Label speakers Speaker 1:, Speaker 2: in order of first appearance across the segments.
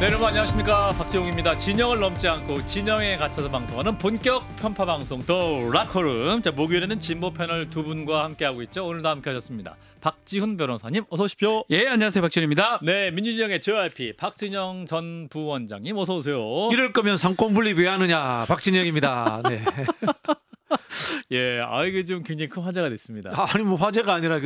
Speaker 1: 네, 여러분 안녕하십니까, 박지용입니다. 진영을 넘지 않고 진영에 갇혀서 방송하는 본격 편파 방송 더 락커룸. 자, 목요일에는 진보 패널 두 분과 함께하고 있죠. 오늘도 함께하셨습니다. 박지훈 변호사님 어서 오십시오.
Speaker 2: 예, 안녕하세요, 박지훈입니다.
Speaker 1: 네, 민주진영의 JYP 박진영 전 부원장님 어서 오세요.
Speaker 3: 이럴 거면 상권 분립 왜 하느냐, 박진영입니다. 네.
Speaker 1: 예, 이게 좀 굉장히 큰 화제가 됐습니다.
Speaker 3: 아니 뭐 화제가 아니라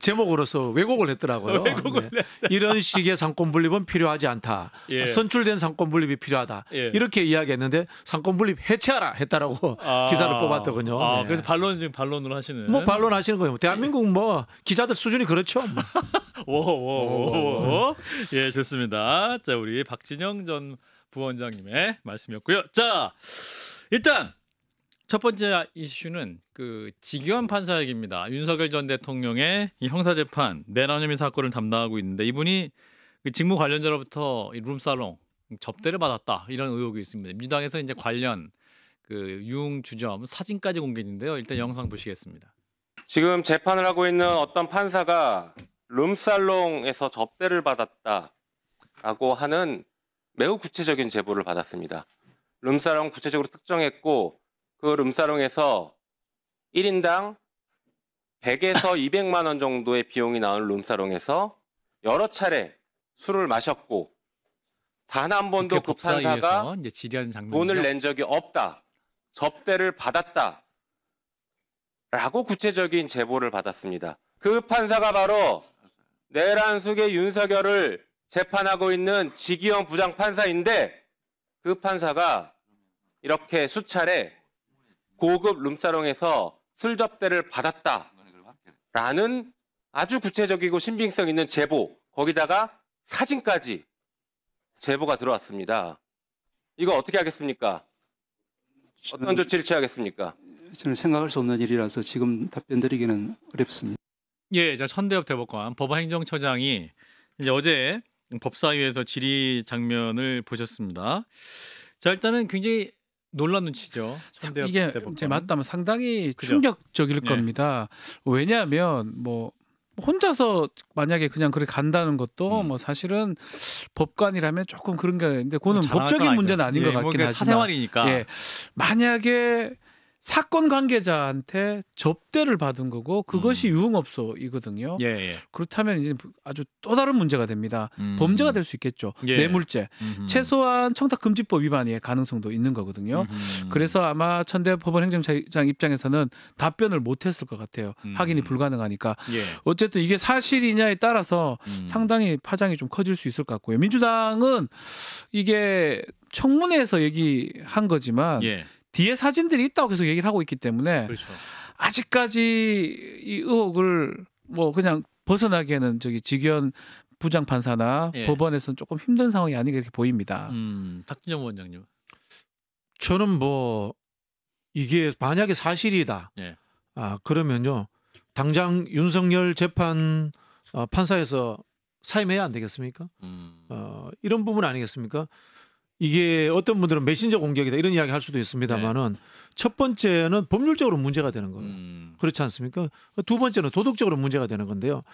Speaker 3: 제목으로서 왜곡을 했더라고요.
Speaker 1: 왜곡을
Speaker 3: 네. 이런 식의 상권 분립은 필요하지 않다.
Speaker 1: 예.
Speaker 3: 선출된 상권 분립이 필요하다.
Speaker 1: 예.
Speaker 3: 이렇게 이야기했는데 상권 분립 해체하라 했다라고 기사를 뽑았더군요. 네.
Speaker 1: 그래서 지금 반론을 하시는.
Speaker 3: 뭐 반론하시는 거예요. 대한민국 뭐 기자들 수준이 그렇죠.
Speaker 1: 오. 예, 좋습니다. 자, 우리 박진영 전 부원장님의 말씀이었고요. 자, 일단 첫 번째 이슈는 그 지기현 판사 얘기입니다. 윤석열 전 대통령의 이 형사재판 내란 혐의 사건을 담당하고 있는데 이분이 그 직무 관련자로부터 이 룸살롱 접대를 받았다 이런 의혹이 있습니다. 민주당에서 이제 관련 그 유흥 주점 사진까지 공개했는데요. 일단 영상 보시겠습니다.
Speaker 4: 지금 재판을 하고 있는 어떤 판사가 룸살롱에서 접대를 받았다라고 하는 매우 구체적인 제보를 받았습니다. 룸살롱 구체적으로 특정했고 그 룸살롱에서 1인당 100에서 200만 원 정도의 비용이 나오는 룸살롱에서 여러 차례 술을 마셨고 단 한 번도 그 판사가
Speaker 1: 이제 질의하는
Speaker 4: 돈을 낸 적이 없다. 접대를 받았다. 라고 구체적인 제보를 받았습니다. 그 판사가 바로 내란 수괴 윤석열을 재판하고 있는 지기현 부장판사인데 그 판사가 이렇게 수차례 고급 룸사롱에서 술 접대를 받았다라는 아주 구체적이고 신빙성 있는 제보, 거기다가 사진까지 제보가 들어왔습니다. 이거 어떻게 하겠습니까? 어떤 조치를 취하겠습니까?
Speaker 5: 저는 생각할 수 없는 일이라서 지금 답변 드리기는 어렵습니다.
Speaker 1: 예, 자, 천대엽 대법관 법원행정처장이 이제 어제 법사위에서 질의 장면을 보셨습니다. 자, 일단은 굉장히 놀란 눈치죠.
Speaker 2: 이게 제 맞다면 상당히 충격적일 겁니다. 왜냐하면 뭐 혼자서 만약에 그냥 그렇게 간다는 것도 뭐 사실은 법관이라면 조금 그런 게 있는데 그거는 법적인 문제는 아닌 것 같긴 하지만
Speaker 1: 사생활이니까.
Speaker 2: 예, 만약에 사건 관계자한테 접대를 받은 거고 그것이 유흥업소이거든요.
Speaker 1: 예.
Speaker 2: 그렇다면 이제 아주 또 다른 문제가 됩니다. 범죄가 될 수 있겠죠.
Speaker 1: 예.
Speaker 2: 뇌물죄. 최소한 청탁금지법 위반의 가능성도 있는 거거든요. 그래서 아마 천대 법원행정처장 입장에서는 답변을 못했을 것 같아요. 확인이 불가능하니까.
Speaker 1: 예.
Speaker 2: 어쨌든 이게 사실이냐에 따라서 상당히 파장이 좀 커질 수 있을 것 같고요. 민주당은 이게 청문회에서 얘기한 거지만 뒤에 사진들이 있다고 계속 얘기를 하고 있기 때문에
Speaker 1: 그렇죠.
Speaker 2: 아직까지 이 의혹을 뭐 그냥 벗어나기에는 저기 지기현 부장판사나 법원에서는 조금 힘든 상황이 아닌가 이렇게 보입니다.
Speaker 1: 박진영 원장님.
Speaker 3: 저는 뭐 이게 만약에 사실이다. 그러면요 당장 윤석열 재판 판사에서 사임해야 안 되겠습니까? 이런 부분 아니겠습니까? 이게 어떤 분들은 메신저 공격이다 이런 이야기 할 수도 있습니다만은 첫 번째는 법률적으로 문제가 되는 거예요. 그렇지 않습니까? 두 번째는 도덕적으로 문제가 되는 건데요.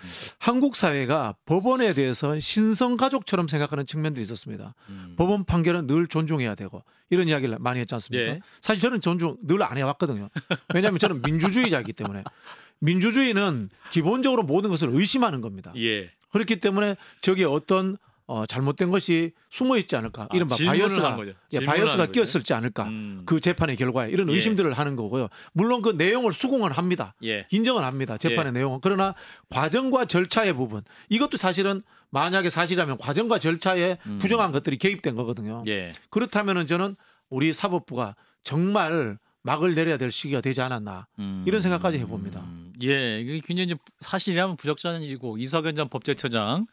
Speaker 3: 한국 사회가 법원에 대해서 신성가족처럼 생각하는 측면들이 있었습니다. 법원 판결은 늘 존중해야 되고 이런 이야기를 많이 했지 않습니까? 사실 저는 존중 늘 안 해왔거든요. 왜냐하면 저는 민주주의자이기 때문에. 민주주의는 기본적으로 모든 것을 의심하는 겁니다. 그렇기 때문에 저기 어떤 잘못된 것이 숨어 있지 않을까 이런 바이어스가 끼었을지 않을까 그 재판의 결과에 이런 의심들을 하는 거고요. 물론 그 내용을 수긍은 합니다. 인정은 합니다. 재판의 내용은. 그러나 과정과 절차의 부분 이것도 사실은 만약에 사실이라면 과정과 절차에 부정한 것들이 개입된 거거든요. 그렇다면은 저는 우리 사법부가 정말 막을 내려야 될 시기가 되지 않았나 이런 생각까지 해봅니다.
Speaker 1: 이게 굉장히 사실이라면 부적절한 일이고 이석연 전 법제처장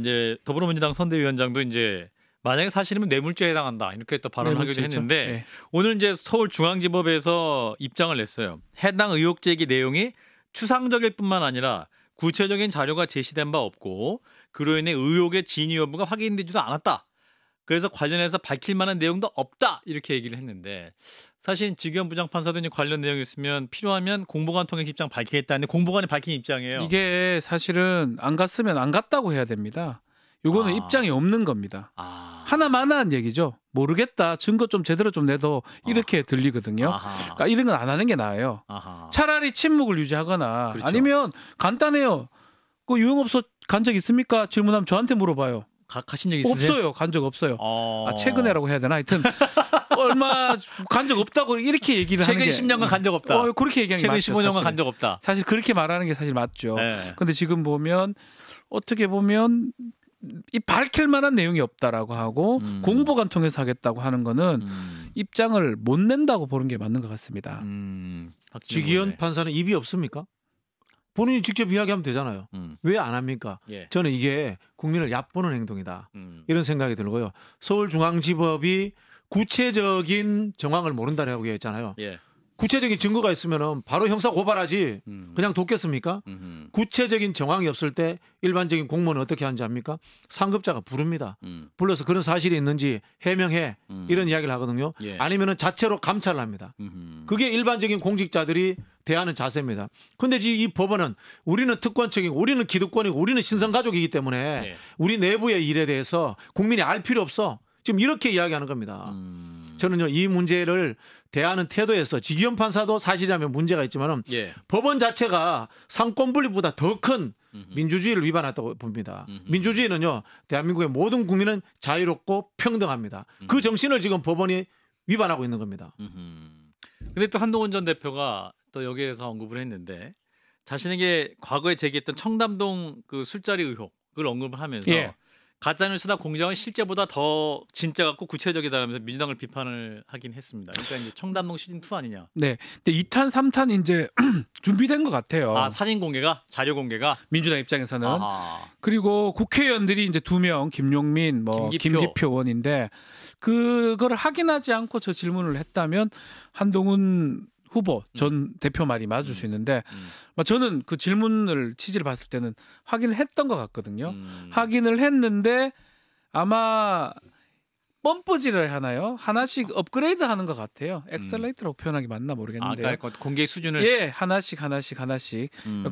Speaker 1: 이제 더불어민주당 선대위원장도 이제 만약에 사실이면 뇌물죄에 해당한다 이렇게 또 발언하기도 했는데 오늘 이제 서울중앙지법에서 입장을 냈어요. 해당 의혹 제기 내용이 추상적일 뿐만 아니라 구체적인 자료가 제시된 바 없고 그로 인해 의혹의 진위 여부가 확인되지도 않았다. 그래서 관련해서 밝힐 만한 내용도 없다 이렇게 얘기를 했는데 사실 지기현 부장판사도 관련 내용이 있으면 필요하면 공보관 통해서 입장 밝히겠다는데 공보관이 밝힌 입장이에요.
Speaker 2: 이게 사실은 안 갔으면 안 갔다고 해야 됩니다. 요거는 입장이 없는 겁니다. 하나만한 얘기죠. 모르겠다. 증거 좀 제대로 좀 내도 이렇게 들리거든요. 그러니까 이런 건 안 하는 게 나아요. 차라리 침묵을 유지하거나 그렇죠. 아니면 간단해요. 그 유흥업소 간 적 있습니까? 질문하면 저한테 물어봐요.
Speaker 1: 가신 적 있으세요?
Speaker 2: 없어요. 간 적 없어요. 최근에라고 해야 되나? 하여튼 얼마 간 적 없다고 이렇게 얘기를 하는 게
Speaker 1: 최근 10년간 간 적 없다.
Speaker 2: 그렇게 얘기하는 게 맞죠.
Speaker 1: 최근 15년간 간 적 없다.
Speaker 2: 사실 그렇게 말하는 게 사실 맞죠. 근데 지금 보면 어떻게 보면 이 밝힐 만한 내용이 없다라고 하고 공보관 통해서 하겠다고 하는 거는 입장을 못 낸다고 보는 게 맞는 것 같습니다.
Speaker 3: 지기현 판사는 입이 없습니까? 본인이 직접 이야기하면 되잖아요. 왜 안 합니까? 예. 저는 이게 국민을 얕보는 행동이다. 이런 생각이 들고요. 서울중앙지법이 구체적인 정황을 모른다라고 했잖아요. 예. 구체적인 증거가 있으면 바로 형사 고발하지 그냥 뒀겠습니까? 구체적인 정황이 없을 때 일반적인 공무원은 어떻게 하는지 압니까? 상급자가 부릅니다. 불러서 그런 사실이 있는지 해명해 이런 이야기를 하거든요. 예. 아니면은 자체로 감찰을 합니다. 그게 일반적인 공직자들이 대하는 자세입니다. 그런데 이 법원은 우리는 특권층이고 우리는 기득권이고 우리는 신성가족이기 때문에 예. 우리 내부의 일에 대해서 국민이 알 필요 없어. 지금 이렇게 이야기하는 겁니다. 저는요 이 문제를 대하는 태도에서 지기현 판사도 사실이라면 문제가 있지만은 예. 법원 자체가 상권 분립보다 더 큰 민주주의를 위반했다고 봅니다. 민주주의는요 대한민국의 모든 국민은 자유롭고 평등합니다. 그 정신을 지금 법원이 위반하고 있는 겁니다.
Speaker 1: 근데 또 한동훈 전 대표가 또 여기에서 언급을 했는데 자신에게 과거에 제기했던 청담동 그 술자리 의혹을 언급을 하면서 예. 가짜뉴스나 공작은 실제보다 더 진짜 같고 구체적이다라면서 민주당을 비판을 하긴 했습니다. 그러니까 이제 청담동 시즌 2 아니냐.
Speaker 2: 네. 근데 2탄, 3탄 이제 준비된 것 같아요.
Speaker 1: 사진 공개가, 자료 공개가
Speaker 2: 민주당 입장에서는. 그리고 국회의원들이 이제 2명, 김용민, 김기표 의원인데 그거를 확인하지 않고 저 질문을 했다면 한동훈 후보 전 대표 말이 맞을 수 있는데 저는 그 질문을 취지를 봤을 때는 확인을 했던 것 같거든요. 확인을 했는데 아마 펌프질을 하나요? 하나씩 업그레이드하는 것 같아요. 엑셀레이터라고 표현하기 맞나 모르겠는데요.
Speaker 1: 그러니까 공개 수준을
Speaker 2: 예, 하나씩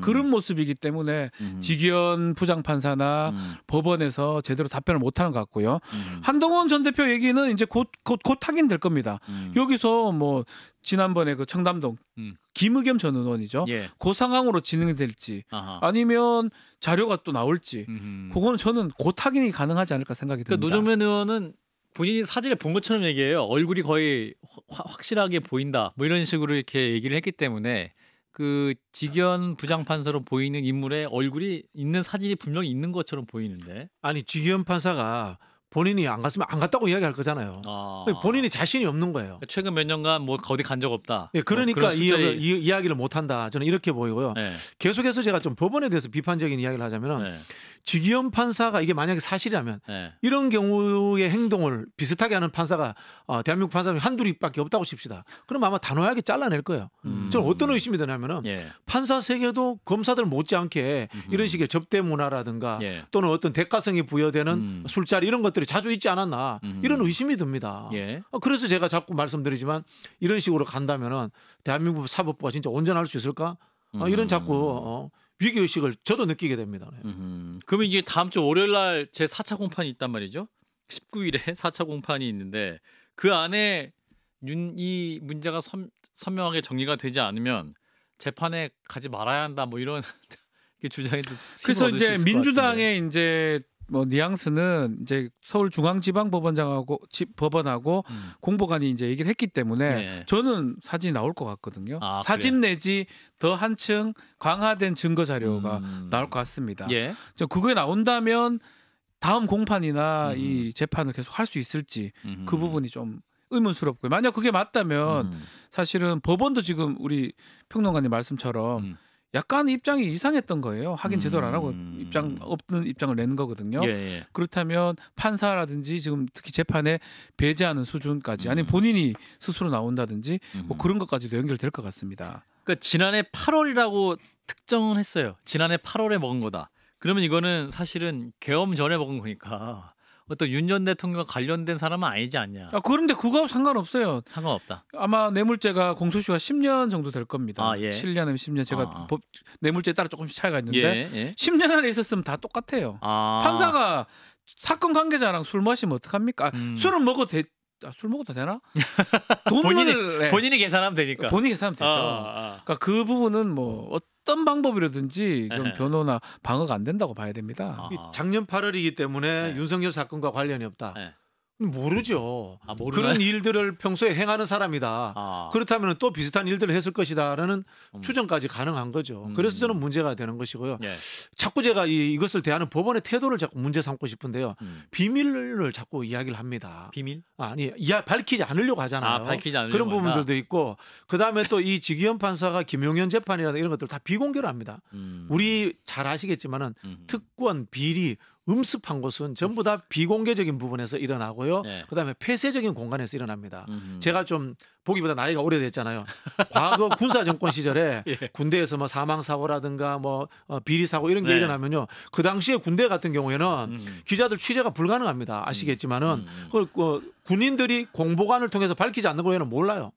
Speaker 2: 그런 모습이기 때문에 지기현 부장판사나 법원에서 제대로 답변을 못하는 것 같고요. 한동훈 전 대표 얘기는 이제 곧 확인될 겁니다. 여기서 뭐 지난번에 그 청담동 김의겸 전 의원이죠. 예. 그 상황으로 진행이 될지 아니면 자료가 또 나올지 그거는 저는 곧 확인이 가능하지 않을까 생각이 듭니다.
Speaker 1: 그러니까 노정면 의원은 본인이 사진을 본 것처럼 얘기해요. 얼굴이 거의 확실하게 보인다. 뭐 이런 식으로 이렇게 얘기를 했기 때문에 그 지기현 부장판사로 보이는 인물의 얼굴이 있는 사진이 분명히 있는 것처럼 보이는데.
Speaker 3: 아니 지기현 판사가 본인이 안 갔으면 안 갔다고 이야기할 거잖아요. 본인이 자신이 없는 거예요.
Speaker 1: 최근 몇 년간 뭐 어디 간 적 없다.
Speaker 3: 네, 그러니까 이 이야기를 못 한다. 저는 이렇게 보이고요. 네. 계속해서 제가 좀 법원에 대해서 비판적인 이야기를 하자면 네. 지기현 판사가 이게 만약에 사실이라면 네. 이런 경우의 행동을 비슷하게 하는 판사가 대한민국 판사는 한둘이밖에 없다고 칩시다. 그럼 아마 단호하게 잘라낼 거예요. 저는 어떤 의심이 드냐면은 판사 세계도 검사들 못지않게 이런 식의 접대 문화라든가 또는 어떤 대가성이 부여되는 술자리 이런 것들이 자주 있지 않았나 이런 의심이 듭니다. 그래서 제가 자꾸 말씀드리지만 이런 식으로 간다면은 대한민국 사법부가 진짜 온전할 수 있을까? 이런 자꾸 위기의식을 저도 느끼게 됩니다.
Speaker 1: 그러면 이게 다음 주 월요일 날 제 4차 공판이 있단 말이죠. 19일에 4차 공판이 있는데 그 안에 이 문제가 선명하게 정리가 되지 않으면 재판에 가지 말아야 한다 뭐 이런 주장이
Speaker 2: 그래서 이제 민주당의 이제 뭐 뉘앙스는 이제 서울중앙지방법원장하고 법원하고 공보관이 이제 얘기를 했기 때문에 저는 사진이 나올 것 같거든요. 사진 내지 더 한층 강화된 증거 자료가 나올 것 같습니다. 그거에 나온다면 다음 공판이나 이 재판을 계속 할 수 있을지 그 부분이 좀 의문스럽고요. 만약 그게 맞다면 사실은 법원도 지금 우리 평론가님 말씀처럼 약간 입장이 이상했던 거예요. 확인 제대로 안 하고 없는 입장을 낸 거거든요. 그렇다면 판사라든지 지금 특히 재판에 배제하는 수준까지 아니면 본인이 스스로 나온다든지 뭐 그런 것까지도 연결될 것 같습니다.
Speaker 1: 그러니까 지난해 8월이라고 특정을 했어요. 지난해 8월에 먹은 거다. 그러면 이거는 사실은 계엄 전에 먹은 거니까 어떤 윤 전 대통령과 관련된 사람은 아니지 않냐.
Speaker 2: 그런데 그거 상관없어요.
Speaker 1: 상관없다.
Speaker 2: 아마 뇌물죄가 공소시효가 10년 정도 될 겁니다. 7년이면 10년. 제가 뇌물죄에 따라 조금씩 차이가 있는데 10년 안에 있었으면 다 똑같아요. 판사가 사건 관계자랑 술 마시면 어떡합니까? 술은 먹어도 술 먹어도 되나? 돈을
Speaker 1: 본인이 계산하면 되니까.
Speaker 2: 본인이 계산하면 되죠. 그러니까 그 부분은 뭐 어떤 방법이라든지 그건 변호나 방어가 안 된다고 봐야 됩니다.
Speaker 3: 작년 8월이기 때문에 윤석열 사건과 관련이 없다. 모르죠. 그런 일들을 평소에 행하는 사람이다. 그렇다면 또 비슷한 일들을 했을 것이다라는 추정까지 가능한 거죠. 그래서 저는 문제가 되는 것이고요. 자꾸 제가 이것을 대하는 법원의 태도를 자꾸 문제 삼고 싶은데요. 비밀을 자꾸 이야기를 합니다.
Speaker 1: 비밀?
Speaker 3: 아니, 밝히지 않으려고 하잖아요.
Speaker 1: 밝히지 않으려고
Speaker 3: 그런 부분들도 있고, 그다음에 또 이 지기현 판사가 김용현 재판이라든가 이런 것들 다 비공개로 합니다. 우리 잘 아시겠지만은 특권, 비리, 음습한 것은 전부 다 비공개적인 부분에서 일어나고요. 그다음에 폐쇄적인 공간에서 일어납니다. 제가 좀 보기보다 나이가 오래됐잖아요. 과거 군사 정권 시절에 군대에서 뭐 사망 사고라든가 뭐 비리 사고 이런 게 일어나면요. 그 당시에 군대 같은 경우에는 기자들 취재가 불가능합니다. 아시겠지만은 군인들이 공보관을 통해서 밝히지 않는 거에는 몰라요.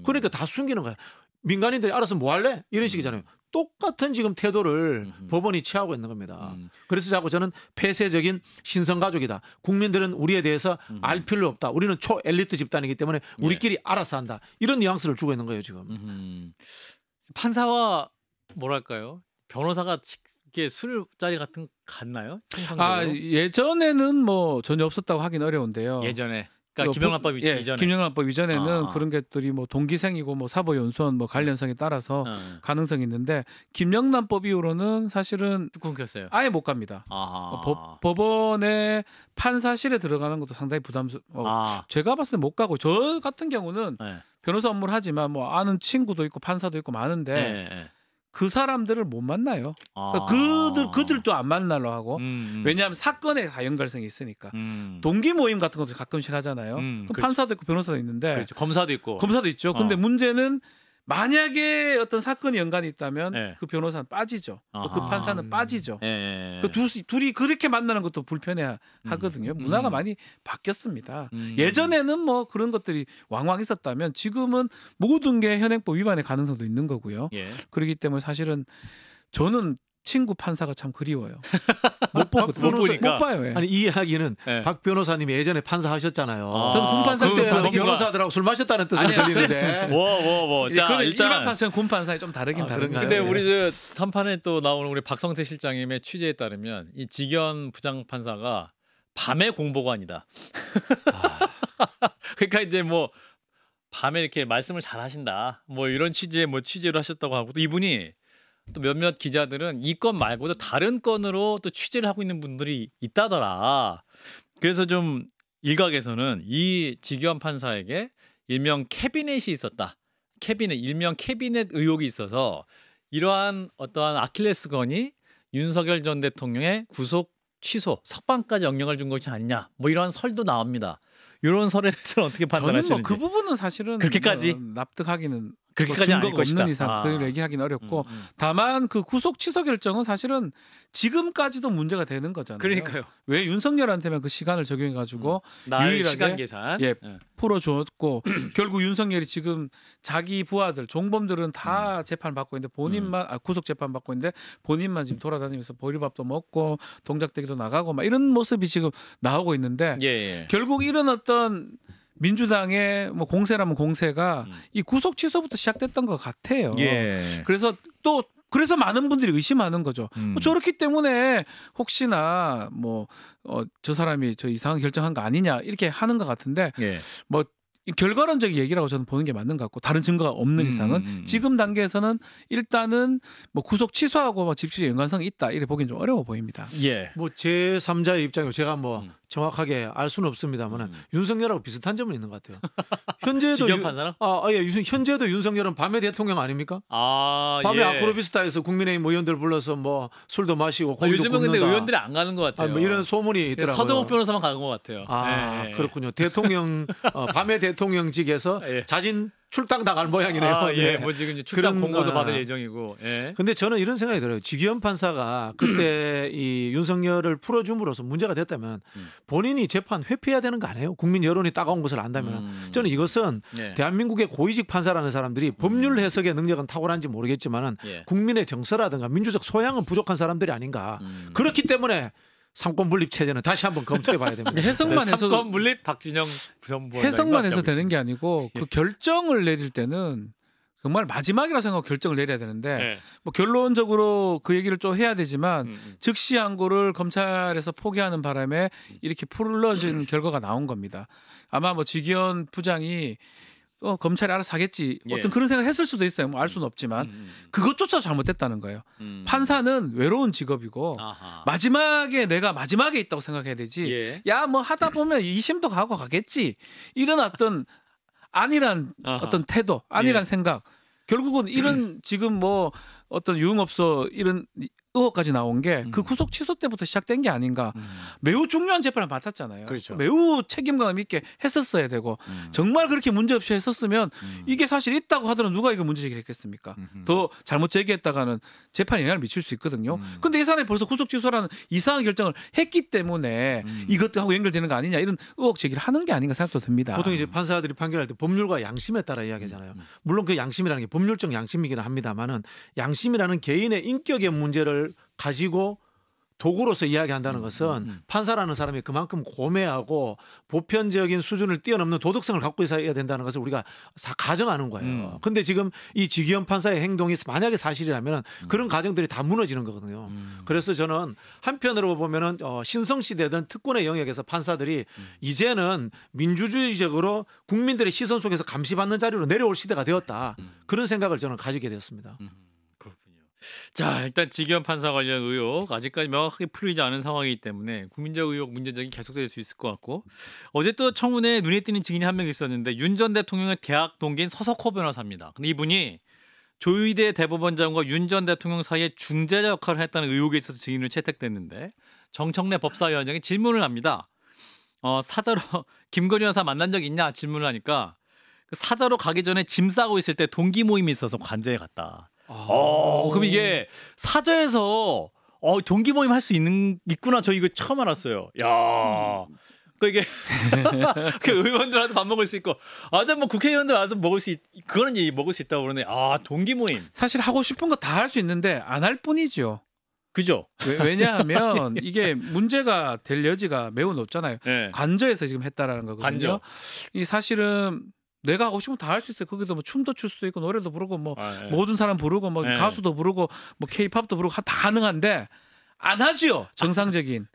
Speaker 3: 그러니까 다 숨기는 거예요. 민간인들이 알아서 뭐 할래? 이런 식이잖아요. 똑같은 지금 태도를 법원이 취하고 있는 겁니다. 그래서 자꾸 저는 폐쇄적인 신성가족이다. 국민들은 우리에 대해서 알 필요 없다. 우리는 초엘리트 집단이기 때문에 우리끼리 알아서 한다. 이런 뉘앙스를 주고 있는 거예요 지금.
Speaker 1: 판사와 뭐랄까요? 변호사가 이게 술자리 같은 거 갔나요?
Speaker 2: 예전에는 뭐 전혀 없었다고 하긴 어려운데요.
Speaker 1: 예전에. 그러니까 김영란법 이전에.
Speaker 2: 김영란법 이전에는 그런 것들이 뭐 동기생이고 뭐 사법연수원 뭐 관련성에 따라서 가능성이 있는데 김영란법 이후로는 사실은
Speaker 1: 끊겼어요.
Speaker 2: 아예 못 갑니다. 법원의 판사실에 들어가는 것도 상당히 제가 봤을 때 못 가고 저 같은 경우는 변호사 업무를 하지만 뭐 아는 친구도 있고 판사도 있고 많은데 그 사람들을 못 만나요. 그러니까 그들도 안 만나려 하고 왜냐하면 사건에 다 연관성이 있으니까 동기 모임 같은 것도 가끔씩 하잖아요. 그럼
Speaker 1: 그렇죠.
Speaker 2: 판사도 있고 변호사도 있는데
Speaker 1: 그렇죠. 검사도
Speaker 2: 있죠. 근데 문제는 만약에 어떤 사건이 연관이 있다면 그 변호사는 빠지죠. 또 그 판사는 빠지죠. 그 둘이 그렇게 만나는 것도 불편해 하거든요. 문화가 많이 바뀌었습니다. 예전에는 뭐 그런 것들이 왕왕 있었다면 지금은 모든 게 현행법 위반의 가능성도 있는 거고요. 그렇기 때문에 사실은 저는 친구 판사가 참 그리워요. 못 봐요.
Speaker 3: 아니 이 이야기는 박 변호사님이 예전에 판사 하셨잖아요.
Speaker 2: 저는 군 판사 때
Speaker 3: 변호사들하고 술 마셨다는 뜻으로 들리는데.
Speaker 1: 자,
Speaker 2: 일반 판사는 군 판사에 좀 다르긴 다른가요?
Speaker 1: 근데 우리 저 3판에 또 나오는 우리 박성태 실장님의 취재에 따르면 이 지기현 부장 판사가 밤의 공보관이다. 그러니까 이제 뭐 밤에 이렇게 말씀을 잘 하신다. 뭐 이런 취재를 하셨다고 하고 또 이분이 또 몇몇 기자들은 이 건 말고도 다른 건으로 또 취재를 하고 있는 분들이 있다더라. 그래서 좀 일각에서는 이 지기현 판사에게 일명 캐비넷이 있었다. 일명 캐비넷 의혹이 있어서 이러한 어떠한 아킬레스건이 윤석열 전 대통령의 구속 취소, 석방까지 영향을 준 것이 아니냐. 뭐 이러한 설도 나옵니다. 이런 설에 대해서는 어떻게 판단하시는지.
Speaker 2: 그 부분은 사실은
Speaker 1: 그렇게까지
Speaker 2: 납득하기는
Speaker 1: 그렇게까지
Speaker 2: 증거가 없는 이상 그걸 얘기하기는 어렵고 다만 그 구속 취소 결정은 사실은 지금까지도 문제가 되는 거잖아요.
Speaker 1: 그러니까요.
Speaker 2: 왜 윤석열한테만 그 시간을 적용해 가지고
Speaker 1: 유일하게 시간 계산
Speaker 2: 풀어줬고 결국 윤석열이 지금 자기 부하들 종범들은 다 재판 받고 있는데 본인만 구속 재판 받고 있는데 본인만 지금 돌아다니면서 보리밥도 먹고 동작대기도 나가고 막 이런 모습이 지금 나오고 있는데 결국 이런 어떤 민주당의 뭐 공세라면 공세가 이 구속 취소부터 시작됐던 것 같아요. 그래서 많은 분들이 의심하는 거죠. 뭐 저렇기 때문에 혹시나 뭐 저 사람이 저 이상한 결정한 거 아니냐 이렇게 하는 것 같은데 뭐 결과론적인 얘기라고 저는 보는 게 맞는 것 같고 다른 증거가 없는 이상은 지금 단계에서는 일단은 뭐 구속 취소하고 뭐 직접적 연관성이 있다 이렇게 보기는 좀 어려워 보입니다.
Speaker 3: 뭐 제3자의 입장이고 제가 뭐 정확하게 알 수는 없습니다만은 윤석열하고 비슷한 점은 있는 것 같아요. 현재도
Speaker 1: 지기현 판사랑?
Speaker 3: 현재도 윤석열은 밤의 대통령 아닙니까? 밤에 아크로비스타에서 국민의힘 의원들 불러서 뭐 술도 마시고 고기도 굽는다.
Speaker 1: 요즘은 근데 의원들이 안 가는 것 같아요.
Speaker 3: 뭐 이런 소문이 있더라고요.
Speaker 1: 서정욱 변호사만 가는 것 같아요.
Speaker 3: 그렇군요. 대통령 밤의 대통령직에서 자진 출당 당할 모양이네요.
Speaker 1: 뭐 지금 출당 공고도 받을 예정이고.
Speaker 3: 근데 저는 이런 생각이 들어요. 지기현 판사가 그때 이 윤석열을 풀어줌으로써 문제가 됐다면 본인이 재판 회피해야 되는 거 아니에요? 국민 여론이 따가운 것을 안다면 저는 이것은 대한민국의 고위직 판사라는 사람들이 법률 해석의 능력은 탁월한지 모르겠지만은 국민의 정서라든가 민주적 소양은 부족한 사람들이 아닌가. 그렇기 때문에 삼권 분립 체제는 다시 한번 검토해 봐야 됩니다.
Speaker 2: 해석만 해서
Speaker 1: 삼권 분립 박진영 부정부
Speaker 2: 해석만 해서 되는 게 아니고 그 결정을 내릴 때는 정말 마지막이라 생각하고 결정을 내려야 되는데
Speaker 1: 네.
Speaker 2: 뭐 결론적으로 그 얘기를 좀 해야 되지만 즉시 항고를 검찰에서 포기하는 바람에 이렇게 풀러진 결과가 나온 겁니다. 아마 뭐 지기현 부장이 검찰이 알아서 하겠지 어떤 그런 생각을 했을 수도 있어요. 뭐 알 수는 없지만 그것조차 잘못됐다는 거예요. 판사는 외로운 직업이고 마지막에 내가 마지막에 있다고 생각해야 되지. 야 뭐 하다 보면 2심도 가고 가겠지. 이런 어떤 안일한 어떤 태도, 안일한 생각. 결국은 이런 지금 뭐 어떤 유흥업소 이런 의혹까지 나온 게 그 구속 취소 때부터 시작된 게 아닌가. 매우 중요한 재판을 맡았잖아요.
Speaker 1: 그렇죠.
Speaker 2: 매우 책임감 있게 했었어야 되고 정말 그렇게 문제없이 했었으면 이게 사실 있다고 하더라도 누가 이거 문제 제기를 했겠습니까? 더 잘못 제기했다가는 재판에 영향을 미칠 수 있거든요. 근데 이 사람이 벌써 구속 취소라는 이상한 결정을 했기 때문에 이것하고 연결되는 거 아니냐 이런 의혹 제기를 하는 게 아닌가 생각도 듭니다.
Speaker 3: 보통 이제 판사들이 판결할 때 법률과 양심에 따라 이야기하잖아요. 물론 그 양심이라는 게 법률적 양심이긴 합니다만은 양심이라는 개인의 인격의 문제를 가지고 도구로서 이야기한다는 것은 판사라는 사람이 그만큼 고매하고 보편적인 수준을 뛰어넘는 도덕성을 갖고 있어야 된다는 것을 우리가 가정하는 거예요. 근데 지금 이 지기현 판사의 행동이 만약에 사실이라면 그런 가정들이 다 무너지는 거거든요. 그래서 저는 한편으로 보면은 신성시대든 특권의 영역에서 판사들이 이제는 민주주의적으로 국민들의 시선 속에서 감시받는 자리로 내려올 시대가 되었다. 그런 생각을 저는 가지게 되었습니다.
Speaker 1: 자, 일단 지기현 판사 관련 의혹 아직까지 명확하게 풀리지 않은 상황이기 때문에 국민적 의혹 문제적이 계속될 수 있을 것 같고 어제 또 청문회에 눈에 띄는 증인이 한 명 있었는데 윤 전 대통령의 대학 동기인 서석호 변호사입니다. 근데 이분이 조의대 대법원장과 윤 전 대통령 사이에 중재자 역할을 했다는 의혹에 있어서 증인으로 채택됐는데 정청래 법사위원장이 질문을 합니다. 사저로 김건희 여사 만난 적 있냐 질문을 하니까 사저로 가기 전에 짐 싸고 있을 때 동기 모임이 있어서 관저에 갔다. 그럼 이게 사저에서 동기 모임 할 수 있구나. 저 이거 처음 알았어요. 야, 이게 그 의원들한테 밥 먹을 수 있고, 뭐 국회의원들 와서 먹을 수 그거는 먹을 수 있다고 그러네. 동기 모임.
Speaker 2: 사실 하고 싶은 거 다 할 수 있는데 안 할 뿐이죠.
Speaker 1: 그죠?
Speaker 2: 왜냐하면 이게 문제가 될 여지가 매우 높잖아요.
Speaker 1: 네.
Speaker 2: 관저에서 지금 했다라는 거거든요.
Speaker 1: 관저.
Speaker 2: 이 사실은 내가 하고 싶으면 다 할 수 있어요. 거기도 뭐 춤도 출 수도 있고 노래도 부르고 뭐 모든 사람 부르고 뭐 가수도 부르고 뭐 K-팝도 부르고 다 가능한데 안 하지요. 정상적인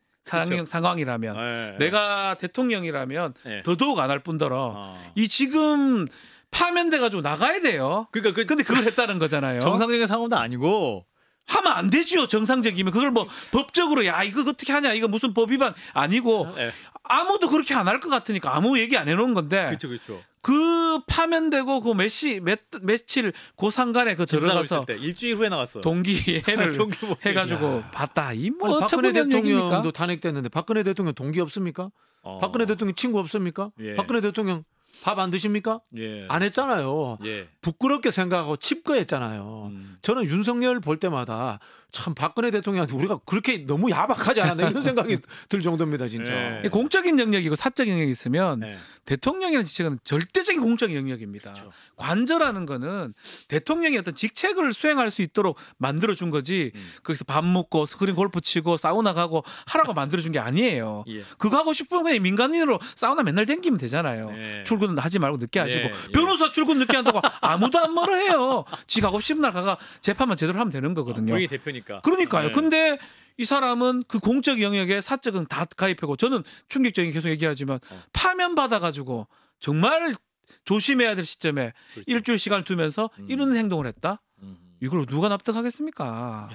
Speaker 2: 상황이라면 내가 대통령이라면 더더욱 안 할 뿐더러 이 지금 파면돼 가지고 나가야 돼요.
Speaker 1: 그러니까
Speaker 2: 근데 그걸 했다는 거잖아요.
Speaker 1: 정상적인 상황도 아니고.
Speaker 2: 하면 안 되죠. 정상적이면 그걸 뭐 법적으로 야 이거 어떻게 하냐 이거 무슨 법 위반 아니고 아무도 그렇게 안 할 것 같으니까 아무 얘기 안 해놓은 건데
Speaker 1: 그렇죠.
Speaker 2: 그 파면되고 그 며칠 그 상간에 그 들어가서
Speaker 1: 일주일 후에 나왔어.
Speaker 2: 동기회를 해가지고 봤다. 이 뭐
Speaker 3: 박근혜 대통령도 탄핵됐는데 박근혜 대통령 동기 없습니까? 박근혜 대통령 친구 없습니까? 박근혜 대통령 밥 안 드십니까? 안 했잖아요. 부끄럽게 생각하고 칩거했잖아요. 저는 윤석열 볼 때마다 참 박근혜 대통령한테 우리가 그렇게 너무 야박하지 않았나 이런 생각이 들 정도입니다, 진짜.
Speaker 2: 공적인 영역이고 사적 영역이 있으면 대통령이라는 직책은 절대적인 공적인 영역입니다. 그렇죠. 관저라는 거는 대통령이 어떤 직책을 수행할 수 있도록 만들어준 거지 거기서 밥 먹고 스크린 골프 치고 사우나 가고 하라고 만들어준 게 아니에요. 그거 하고 싶으면 그냥 민간인으로 사우나 맨날 댕기면 되잖아요. 출근은 하지 말고 늦게 하시고 변호사 출근 늦게 한다고 아무도 안 뭐라 해요. 지 가고 싶은 날 가가 재판만 제대로 하면 되는 거거든요.
Speaker 1: 본인이 대표니까.
Speaker 2: 그러니까요. 근데 이 사람은 그 공적 영역에 사적은 다 가입하고 저는 충격적인 계속 얘기하지만 파면 받아가지고 정말 조심해야 될 시점에 일주일 시간을 두면서 이런 행동을 했다? 이걸 누가 납득하겠습니까?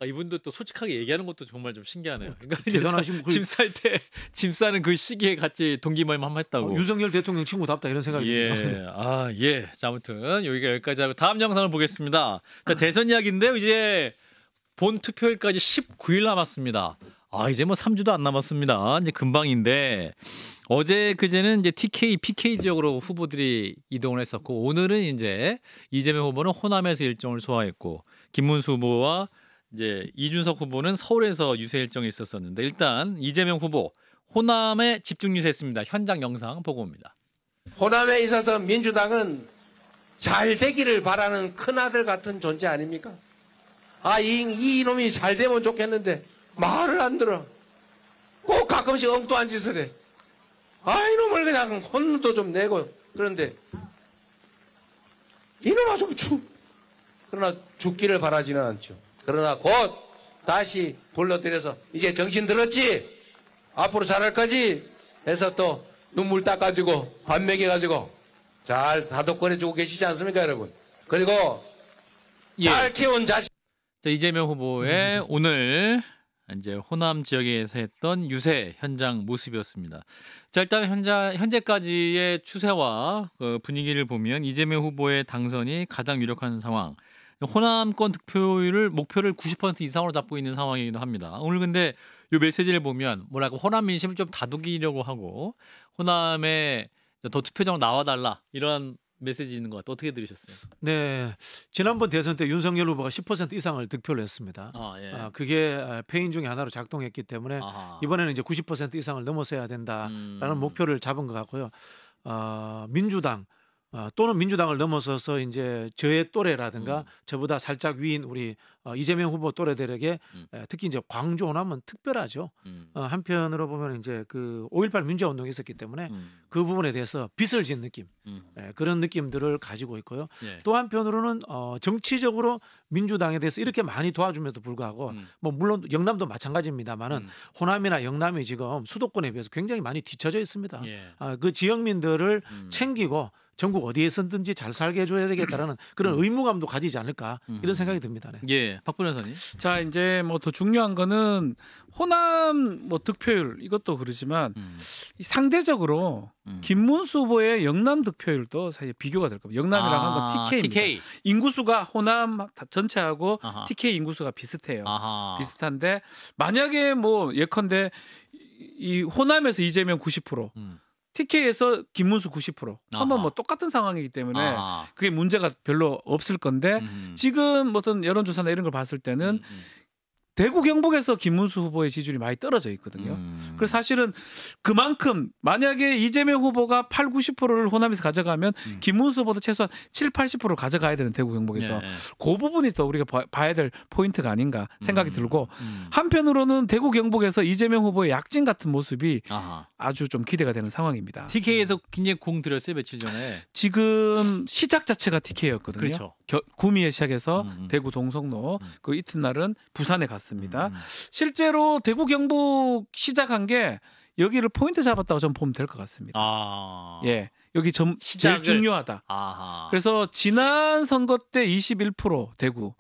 Speaker 1: 이분도 또 솔직하게 얘기하는 것도 정말 좀 신기하네요. 그러니까
Speaker 3: 대단하신
Speaker 1: 짐 쌀 때 짐 싸는 그 시기에 같이 동기 모임 한번 했다고.
Speaker 3: 윤석열 대통령 친구답다 이런 생각이 듭니다.
Speaker 1: 자, 아무튼 여기까지 하고 다음 영상을 보겠습니다. 대선 이야기인데요. 이제 본 투표일까지 19일 남았습니다. 이제 뭐 3주도 안 남았습니다. 이제 금방인데 어제 그제는 이제 TK, PK 지역으로 후보들이 이동을 했었고 오늘은 이제 이재명 후보는 호남에서 일정을 소화했고 김문수 후보와 이제 이준석 후보는 서울에서 유세 일정이 있었었는데 일단 이재명 후보 호남에 집중 유세했습니다. 현장 영상 보고 옵니다.
Speaker 6: 호남에 있어서 민주당은 잘 되기를 바라는 큰아들 같은 존재 아닙니까? 이놈이 잘 되면 좋겠는데 말을 안 들어. 가끔씩 엉뚱한 짓을 해. 이놈을 그냥 혼도 좀 내고. 그런데 이놈아 좀 그러나 죽기를 바라지는 않죠. 그러나 곧 다시 불러들여서 이제 정신 들었지? 앞으로 잘할 거지? 해서 또 눈물 닦아주고 밥 먹여가지고 잘 다독거려주고 계시지 않습니까, 여러분? 그리고 잘 키운 자식.
Speaker 1: 자, 이재명 후보의 오늘 이제 호남 지역에서 했던 유세 현장 모습이었습니다. 자, 일단 현재까지의 추세와 그 분위기를 보면 이재명 후보의 당선이 가장 유력한 상황. 호남권 득표율을 목표를 90% 이상으로 잡고 있는 상황이기도 합니다. 오늘 근데 이 메시지를 보면 뭐라고 호남 민심을 좀 다독이려고 하고 호남에 더 투표장으로 나와달라 이런 메시지 있는 것 같아요. 어떻게 들으셨어요?
Speaker 3: 네, 지난번 대선 때 윤석열 후보가 10% 이상을 득표를 했습니다. 그게 패인 중에 하나로 작동했기 때문에 이번에는 이제 90% 이상을 넘어서야 된다라는 목표를 잡은 것 같고요. 민주당 또는 민주당을 넘어서서 이제 저의 또래라든가 저보다 살짝 위인 우리 이재명 후보 또래들에게 특히 이제 광주 호남은 특별하죠. 한편으로 보면 이제 그 5.18 민주화 운동이 있었기 때문에 그 부분에 대해서 빚을 진 느낌 그런 느낌들을 가지고 있고요. 또 한편으로는 정치적으로 민주당에 대해서 이렇게 많이 도와줌에도 불구하고 뭐 물론 영남도 마찬가지입니다만은 호남이나 영남이 지금 수도권에 비해서 굉장히 많이 뒤처져 있습니다. 그 지역민들을 챙기고 전국 어디에서든지 잘 살게 해줘야 되겠다라는 그런 의무감도 가지지 않을까 이런 생각이 듭니다. 네.
Speaker 1: 예, 박 변호사님.
Speaker 2: 자, 이제 뭐 더 중요한 거는 호남 뭐 득표율 이것도 그러지만 상대적으로 김문수 후보의 영남 득표율도 사실 비교가 될 겁니다. 영남이랑 한 건 TK입니다.
Speaker 1: TK.
Speaker 2: 인구수가 호남 전체하고 TK 인구수가 비슷해요. 비슷한데 만약에 뭐 예컨대 이 호남에서 이재명 90%. TK에서 김문수 90% 한번 뭐 똑같은 상황이기 때문에 그게 문제가 별로 없을 건데 지금 어떤 여론조사나 이런 걸 봤을 때는 대구 경북에서 김문수 후보의 지지율이 많이 떨어져 있거든요. 그래서 사실은 그만큼 만약에 이재명 후보가 8, 90%를 호남에서 가져가면 김문수 후보도 최소한 7, 80%를 가져가야 되는 대구 경북에서 그 부분이 또 우리가 봐야 될 포인트가 아닌가 생각이 들고 한편으로는 대구 경북에서 이재명 후보의 약진 같은 모습이 아주 좀 기대가 되는 상황입니다.
Speaker 1: TK에서 굉장히 공 들였어요 며칠 전에.
Speaker 2: 지금 시작 자체가 TK였거든요.
Speaker 1: 그렇죠.
Speaker 2: 구미에 시작해서 대구 동성로 그 이튿날은 부산에 갔습니다. 실제로 대구 경북 시작한 게 여기를 포인트 잡았다고 좀 보면 될 것 같습니다. 예, 여기 제일 중요하다. 그래서 지난 선거 때 21% 대구,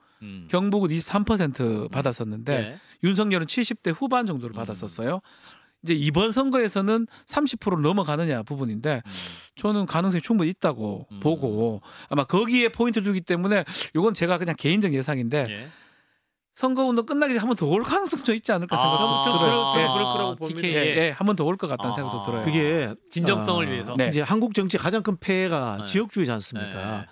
Speaker 2: 경북은 23% 받았었는데 윤석열은 70대 후반 정도를 받았었어요. 이제 이번 선거에서는 30%를 넘어가느냐 부분인데 저는 가능성이 충분히 있다고 보고 아마 거기에 포인트 두기 때문에 이건 제가 그냥 개인적 예상인데 선거운동 끝나기 전에 한 번 더 올 가능성도 있지 않을까 생각도 들어요.
Speaker 3: 그럴 거라고 봅니다.
Speaker 2: 한 번 더 올 것 같다는 생각도 들어요.
Speaker 3: 그게
Speaker 1: 진정성을 위해서.
Speaker 3: 이제 한국 정치 가장 큰 폐해가 지역주의지 않습니까?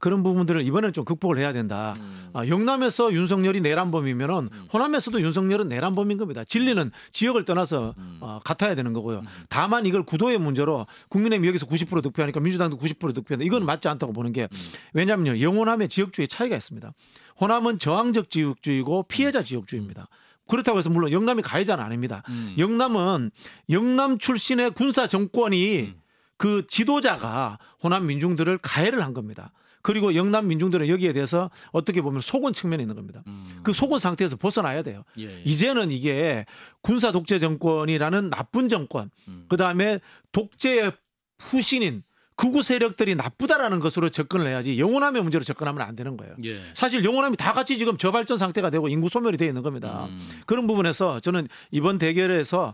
Speaker 3: 그런 부분들을 이번에는 좀 극복을 해야 된다. 영남에서 윤석열이 내란범이면은 호남에서도 윤석열은 내란범인 겁니다. 진리는 지역을 떠나서 같아야 되는 거고요. 다만 이걸 구도의 문제로 국민의힘 여기서 90% 득표하니까 민주당도 90% 득표한다. 이건 맞지 않다고 보는 게 왜냐하면요. 영호남의 지역주의 차이가 있습니다. 호남은 저항적 지역주의고 피해자 지역주의입니다. 그렇다고 해서 물론 영남이 가해자는 아닙니다. 영남은 영남 출신의 군사 정권이 그 지도자가 호남 민중들을 가해를 한 겁니다. 그리고 영남 민중들은 여기에 대해서 어떻게 보면 속은 측면이 있는 겁니다. 그 속은 상태에서 벗어나야 돼요. 이제는 이게 군사 독재 정권이라는 나쁜 정권, 그다음에 독재의 후신인 극우 세력들이 나쁘다라는 것으로 접근을 해야지 영호남의 문제로 접근하면 안 되는 거예요. 사실 영호남이 다 같이 지금 저발전 상태가 되고 인구 소멸이 되어 있는 겁니다. 그런 부분에서 저는 이번 대결에서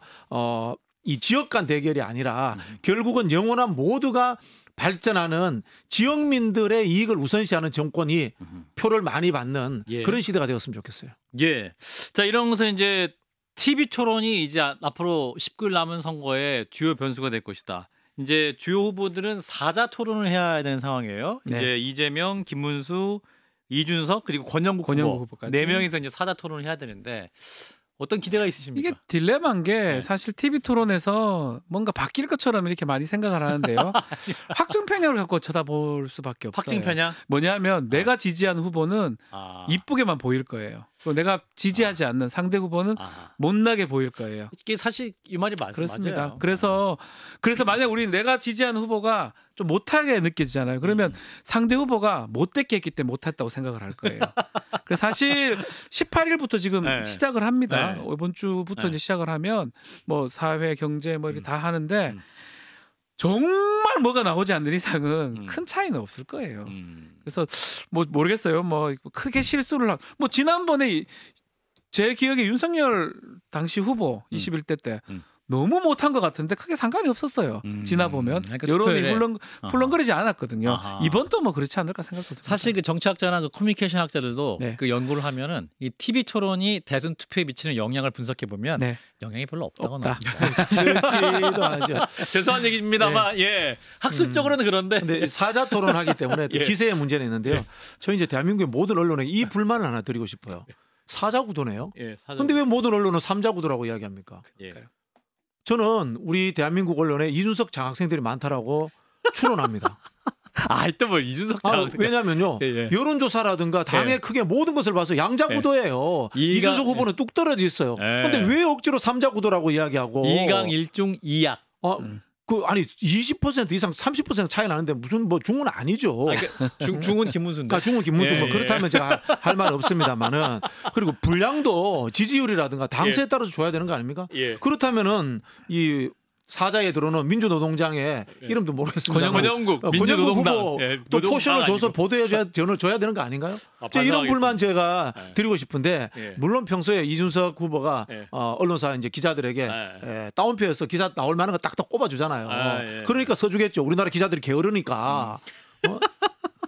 Speaker 3: 이 지역 간 대결이 아니라 결국은 영호남 모두가 발전하는 지역민들의 이익을 우선시하는 정권이 표를 많이 받는 그런 시대가 되었으면 좋겠어요.
Speaker 1: 예. 자, 이러면서 이제 TV 토론이 이제 앞으로 19일 남은 선거의 주요 변수가 될 것이다. 이제 주요 후보들은 사자 토론을 해야 되는 상황이에요. 이제 이재명, 김문수, 이준석 그리고 권영국 후보까지 4명이서 이제 사자 토론을 해야 되는데 어떤 기대가 있으십니까?
Speaker 2: 이게 딜레마인 게
Speaker 1: 네.
Speaker 2: 사실 TV 토론에서 뭔가 바뀔 것처럼 이렇게 많이 생각을 하는데요. 확증 편향을 갖고 쳐다볼 수밖에 없어요.
Speaker 1: 확증 편향?
Speaker 2: 뭐냐면 내가 지지한 후보는 이쁘게만 보일 거예요. 또 내가 지지하지 않는 상대 후보는 못나게 보일 거예요.
Speaker 1: 이게 사실 이 말이
Speaker 2: 그렇습니다.
Speaker 1: 맞아요.
Speaker 2: 그래서 만약 우리 내가 지지한 후보가 좀 못하게 느껴지잖아요. 그러면 상대 후보가 못됐게 했기 때문에 못했다고 생각을 할 거예요. 그래서 사실 18일부터 지금
Speaker 1: 네.
Speaker 2: 시작을 합니다.
Speaker 1: 네.
Speaker 2: 이번 주부터
Speaker 1: 네.
Speaker 2: 이제 시작을 하면 뭐 사회, 경제 뭐 이렇게 다 하는데 정말 뭐가 나오지 않는 이상은 큰 차이는 없을 거예요. 그래서 뭐 모르겠어요. 뭐 크게 실수를 뭐 지난번에 제 기억에 윤석열 당시 후보 21대 때 너무 못한 것 같은데 크게 상관이 없었어요. 지나 보면
Speaker 1: 그러니까
Speaker 2: 여론이
Speaker 1: 투표율에.
Speaker 2: 훌렁거리지 않았거든요.
Speaker 1: 아하.
Speaker 2: 이번도 뭐 그렇지 않을까 생각도 듭니다.
Speaker 1: 사실 그 정치학자나 그 커뮤니케이션 학자들도
Speaker 2: 네.
Speaker 1: 그 연구를 하면은 이 TV 토론이 대선 투표에 미치는 영향을 분석해 보면
Speaker 2: 네.
Speaker 1: 영향이 별로 없다고
Speaker 2: 없다.
Speaker 3: 그렇기도 하죠.
Speaker 1: 죄송한 얘기입니다만 예 학술적으로는 그런데
Speaker 3: 근데 사자 토론하기 때문에 또
Speaker 1: 예.
Speaker 3: 기세의 문제는 있는데요. 저 이제 대한민국의 모든 언론에 이 불만을 하나 드리고 싶어요. 사자 구도네요.
Speaker 1: 예,
Speaker 3: 근데 왜 모든 언론은 삼자 구도라고 이야기합니까?
Speaker 1: 예.
Speaker 3: 저는 우리 대한민국 언론에 이준석 장학생들이 많다라고 추론합니다.
Speaker 1: 또 뭘 이준석 장학생.
Speaker 3: 왜냐면요.
Speaker 1: 예.
Speaker 3: 여론조사라든가 당의
Speaker 1: 예.
Speaker 3: 크게 모든 것을 봐서 양자구도예요. 이준석 후보는 뚝 떨어져 있어요. 그런데 왜 억지로 삼자구도라고 이야기하고
Speaker 1: 2강 1중 2약.
Speaker 3: 아니 20% 이상 30% 차이 나는데 무슨 뭐 중은 아니죠.
Speaker 1: 중은 김문수인데.
Speaker 3: 중은 김문수
Speaker 1: 예,
Speaker 3: 뭐
Speaker 1: 예.
Speaker 3: 그렇다면 제가 할 말 없습니다만은 그리고 분량도 지지율이라든가 당세에
Speaker 1: 예.
Speaker 3: 따라서 줘야 되는 거 아닙니까?
Speaker 1: 예.
Speaker 3: 그렇다면은 이 사자에 들어오는 민주노동장의 이름도 모르겠습니다.
Speaker 1: 권영국 민주노동당
Speaker 3: 후보
Speaker 1: 예,
Speaker 3: 또
Speaker 1: 노동당
Speaker 3: 포션을 줘서
Speaker 1: 아니고.
Speaker 3: 보도해줘야 되는 거 아닌가요?
Speaker 1: 반성하겠습니다.
Speaker 3: 이런 불만 제가
Speaker 1: 예.
Speaker 3: 드리고 싶은데
Speaker 1: 예.
Speaker 3: 물론 평소에 이준석 후보가
Speaker 1: 예.
Speaker 3: 언론사 이제 기자들에게
Speaker 1: 예.
Speaker 3: 따옴표에서 기사 나올 만한 거 딱딱 꼽아주잖아요.
Speaker 1: 예.
Speaker 3: 그러니까 써주겠죠. 우리나라 기자들이 게으르니까.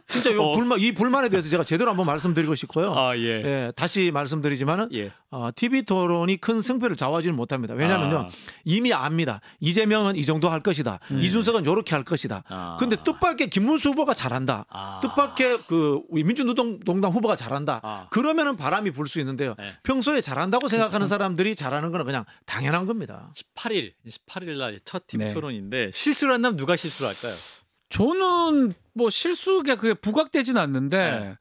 Speaker 3: 진짜 이 불만에 대해서 제가 제대로 한번 말씀드리고 싶고요. 예, 다시 말씀드리지만은
Speaker 1: 예.
Speaker 3: TV 토론이 큰 승패를 좌우하지는 못합니다. 왜냐하면요 이미 압니다. 이재명은 이 정도 할 것이다. 이준석은 이렇게 할 것이다. 근데 뜻밖의 김문수 후보가 잘한다. 뜻밖의 그 우리 민주노동당 후보가 잘한다. 그러면은 바람이 불 수 있는데요.
Speaker 1: 네.
Speaker 3: 평소에 잘한다고 생각하는 사람들이 잘하는 거는 그냥 당연한 겁니다.
Speaker 1: 18일 날 첫 TV
Speaker 2: 네.
Speaker 1: 토론인데 실수를 한다면 누가 실수를 할까요?
Speaker 2: 저는 뭐 실수가 그게 부각되지는 않는데
Speaker 1: 네.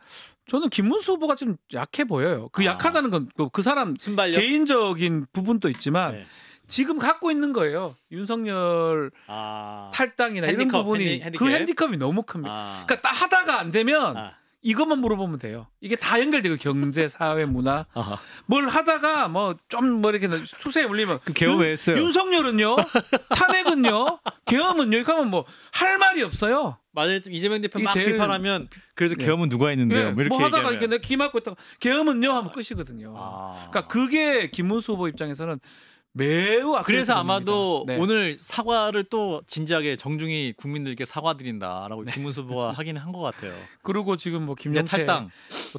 Speaker 2: 저는 김문수 후보가 좀 약해 보여요. 그 약하다는 건 그 사람
Speaker 1: 순발력.
Speaker 2: 개인적인 부분도 있지만
Speaker 1: 네.
Speaker 2: 지금 갖고 있는 거예요. 윤석열 탈당이나 이런
Speaker 1: 핸디컵,
Speaker 2: 부분이
Speaker 1: 핸디캡.
Speaker 2: 그 핸디컵이 너무 큽니다. 그러니까 딱 하다가 안 되면 이것만 물어보면 돼요. 이게 다 연결되고 경제, 사회, 문화. 뭘 하다가 뭐 좀 뭐 이렇게 수세에 물리면
Speaker 1: 그 계엄 왜 했어요?
Speaker 2: 윤석열은요, 탄핵은요, 계엄은요. 이렇게 하면 뭐 할 말이 없어요.
Speaker 1: 맞아요. 이재명 대표
Speaker 2: 이게
Speaker 1: 막
Speaker 2: 제일-
Speaker 1: 비판하면 그래서
Speaker 2: 네.
Speaker 1: 계엄은 누가 했는데요?
Speaker 2: 예,
Speaker 1: 뭐 이렇게
Speaker 2: 뭐 하다가
Speaker 1: 얘기하면.
Speaker 2: 이렇게 내가 귀 막고 있다가 계엄은요 하면 끝이거든요. 그러니까 그게 김문수 후보 입장에서는 매우
Speaker 1: 그래서
Speaker 2: 악플
Speaker 1: 아마도
Speaker 2: 부분입니다. 네.
Speaker 1: 오늘 사과를 또 진지하게 정중히 국민들께 사과드린다라고 김문수 후보가 하기는 한 것 같아요.
Speaker 2: 그리고 지금 뭐
Speaker 1: 이제
Speaker 2: 김용태
Speaker 1: 탈당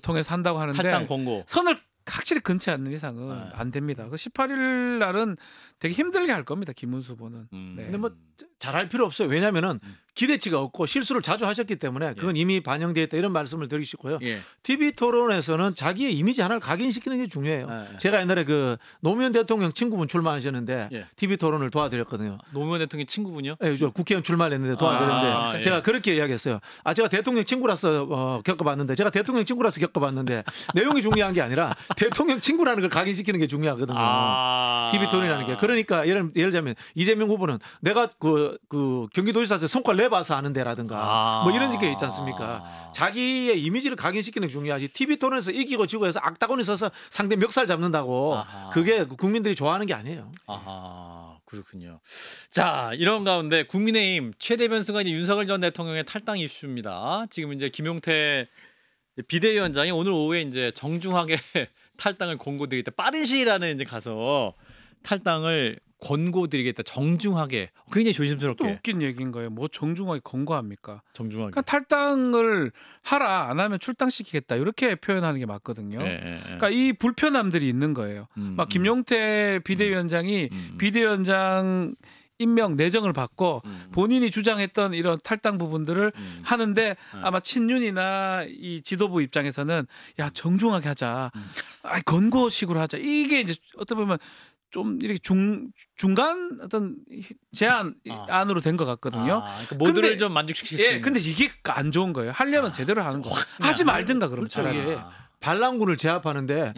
Speaker 2: 통해서 한다고 하는데
Speaker 1: 탈당 권고.
Speaker 2: 선을 확실히 근처에 않는 이상은
Speaker 1: 네.
Speaker 2: 안 됩니다. 그 18일 날은 되게 힘들게 할 겁니다. 김문수 후보는. 네.
Speaker 3: 근데 뭐 잘할 필요 없어요. 왜냐하면은 기대치가 없고 실수를 자주 하셨기 때문에 그건 이미 반영되어 있다 이런 말씀을 드리고 싶고요.
Speaker 1: 예.
Speaker 3: TV 토론에서는 자기의 이미지 하나를 각인시키는 게 중요해요.
Speaker 1: 예.
Speaker 3: 제가 옛날에 그 노무현 대통령 친구분 출마하셨는데
Speaker 1: 예.
Speaker 3: TV 토론을 도와드렸거든요.
Speaker 1: 노무현 대통령 친구분요?
Speaker 3: 예, 저 국회의원 출마를 했는데 도와드렸는데
Speaker 1: 예.
Speaker 3: 제가 그렇게 이야기했어요. 제가 대통령 친구라서 겪어봤는데 제가 대통령 친구라서 겪어봤는데 내용이 중요한 게 아니라 대통령 친구라는 걸 각인시키는 게 중요하거든요. TV 토론이라는 게. 그러니까 예를 들자면 이재명 후보는 내가 그 경기도지사에서 성과 내봐서 아는데라든가 뭐 이런 게 있지 않습니까? 자기의 이미지를 각인시키는 게 중요하지. TV 토론에서 이기고 지고 해서 악다구니 서서 상대 멱살 잡는다고 그게 국민들이 좋아하는 게 아니에요.
Speaker 1: 그렇군요. 자, 이런 가운데 국민의힘 최대 변수가 이제 윤석열 전 대통령의 탈당 이슈입니다. 지금 이제 김용태 비대위원장이 오늘 오후에 이제 정중하게 탈당을 권고드리겠다. 빠른 시일 안에 이제 가서 탈당을 권고드리겠다. 정중하게. 굉장히
Speaker 2: 또
Speaker 1: 조심스럽게.
Speaker 2: 웃긴 얘기인 거예요. 뭐 정중하게 권고합니까?
Speaker 1: 정중하게.
Speaker 2: 그러니까 탈당을 하라 안 하면 출당시키겠다 이렇게 표현하는 게 맞거든요. 그러니까 이 불편함들이 있는 거예요. 막 김용태 비대위원장이 비대위원장 임명 내정을 받고 본인이 주장했던 이런 탈당 부분들을 하는데 아마 친윤이나 이 지도부 입장에서는 야 정중하게 하자, 권고식으로 하자. 이게 이제 어떻게 보면 좀 이렇게 중간 어떤 제안으로 된 것 같거든요.
Speaker 1: 그러니까 모두를 좀 만족시킬 수 있는.
Speaker 2: 근데 이게 안 좋은 거예요. 하려면 제대로 하는 거. 하지 말든가 그러면
Speaker 3: 그렇죠.
Speaker 2: 차라리.
Speaker 3: 반란군을 제압하는데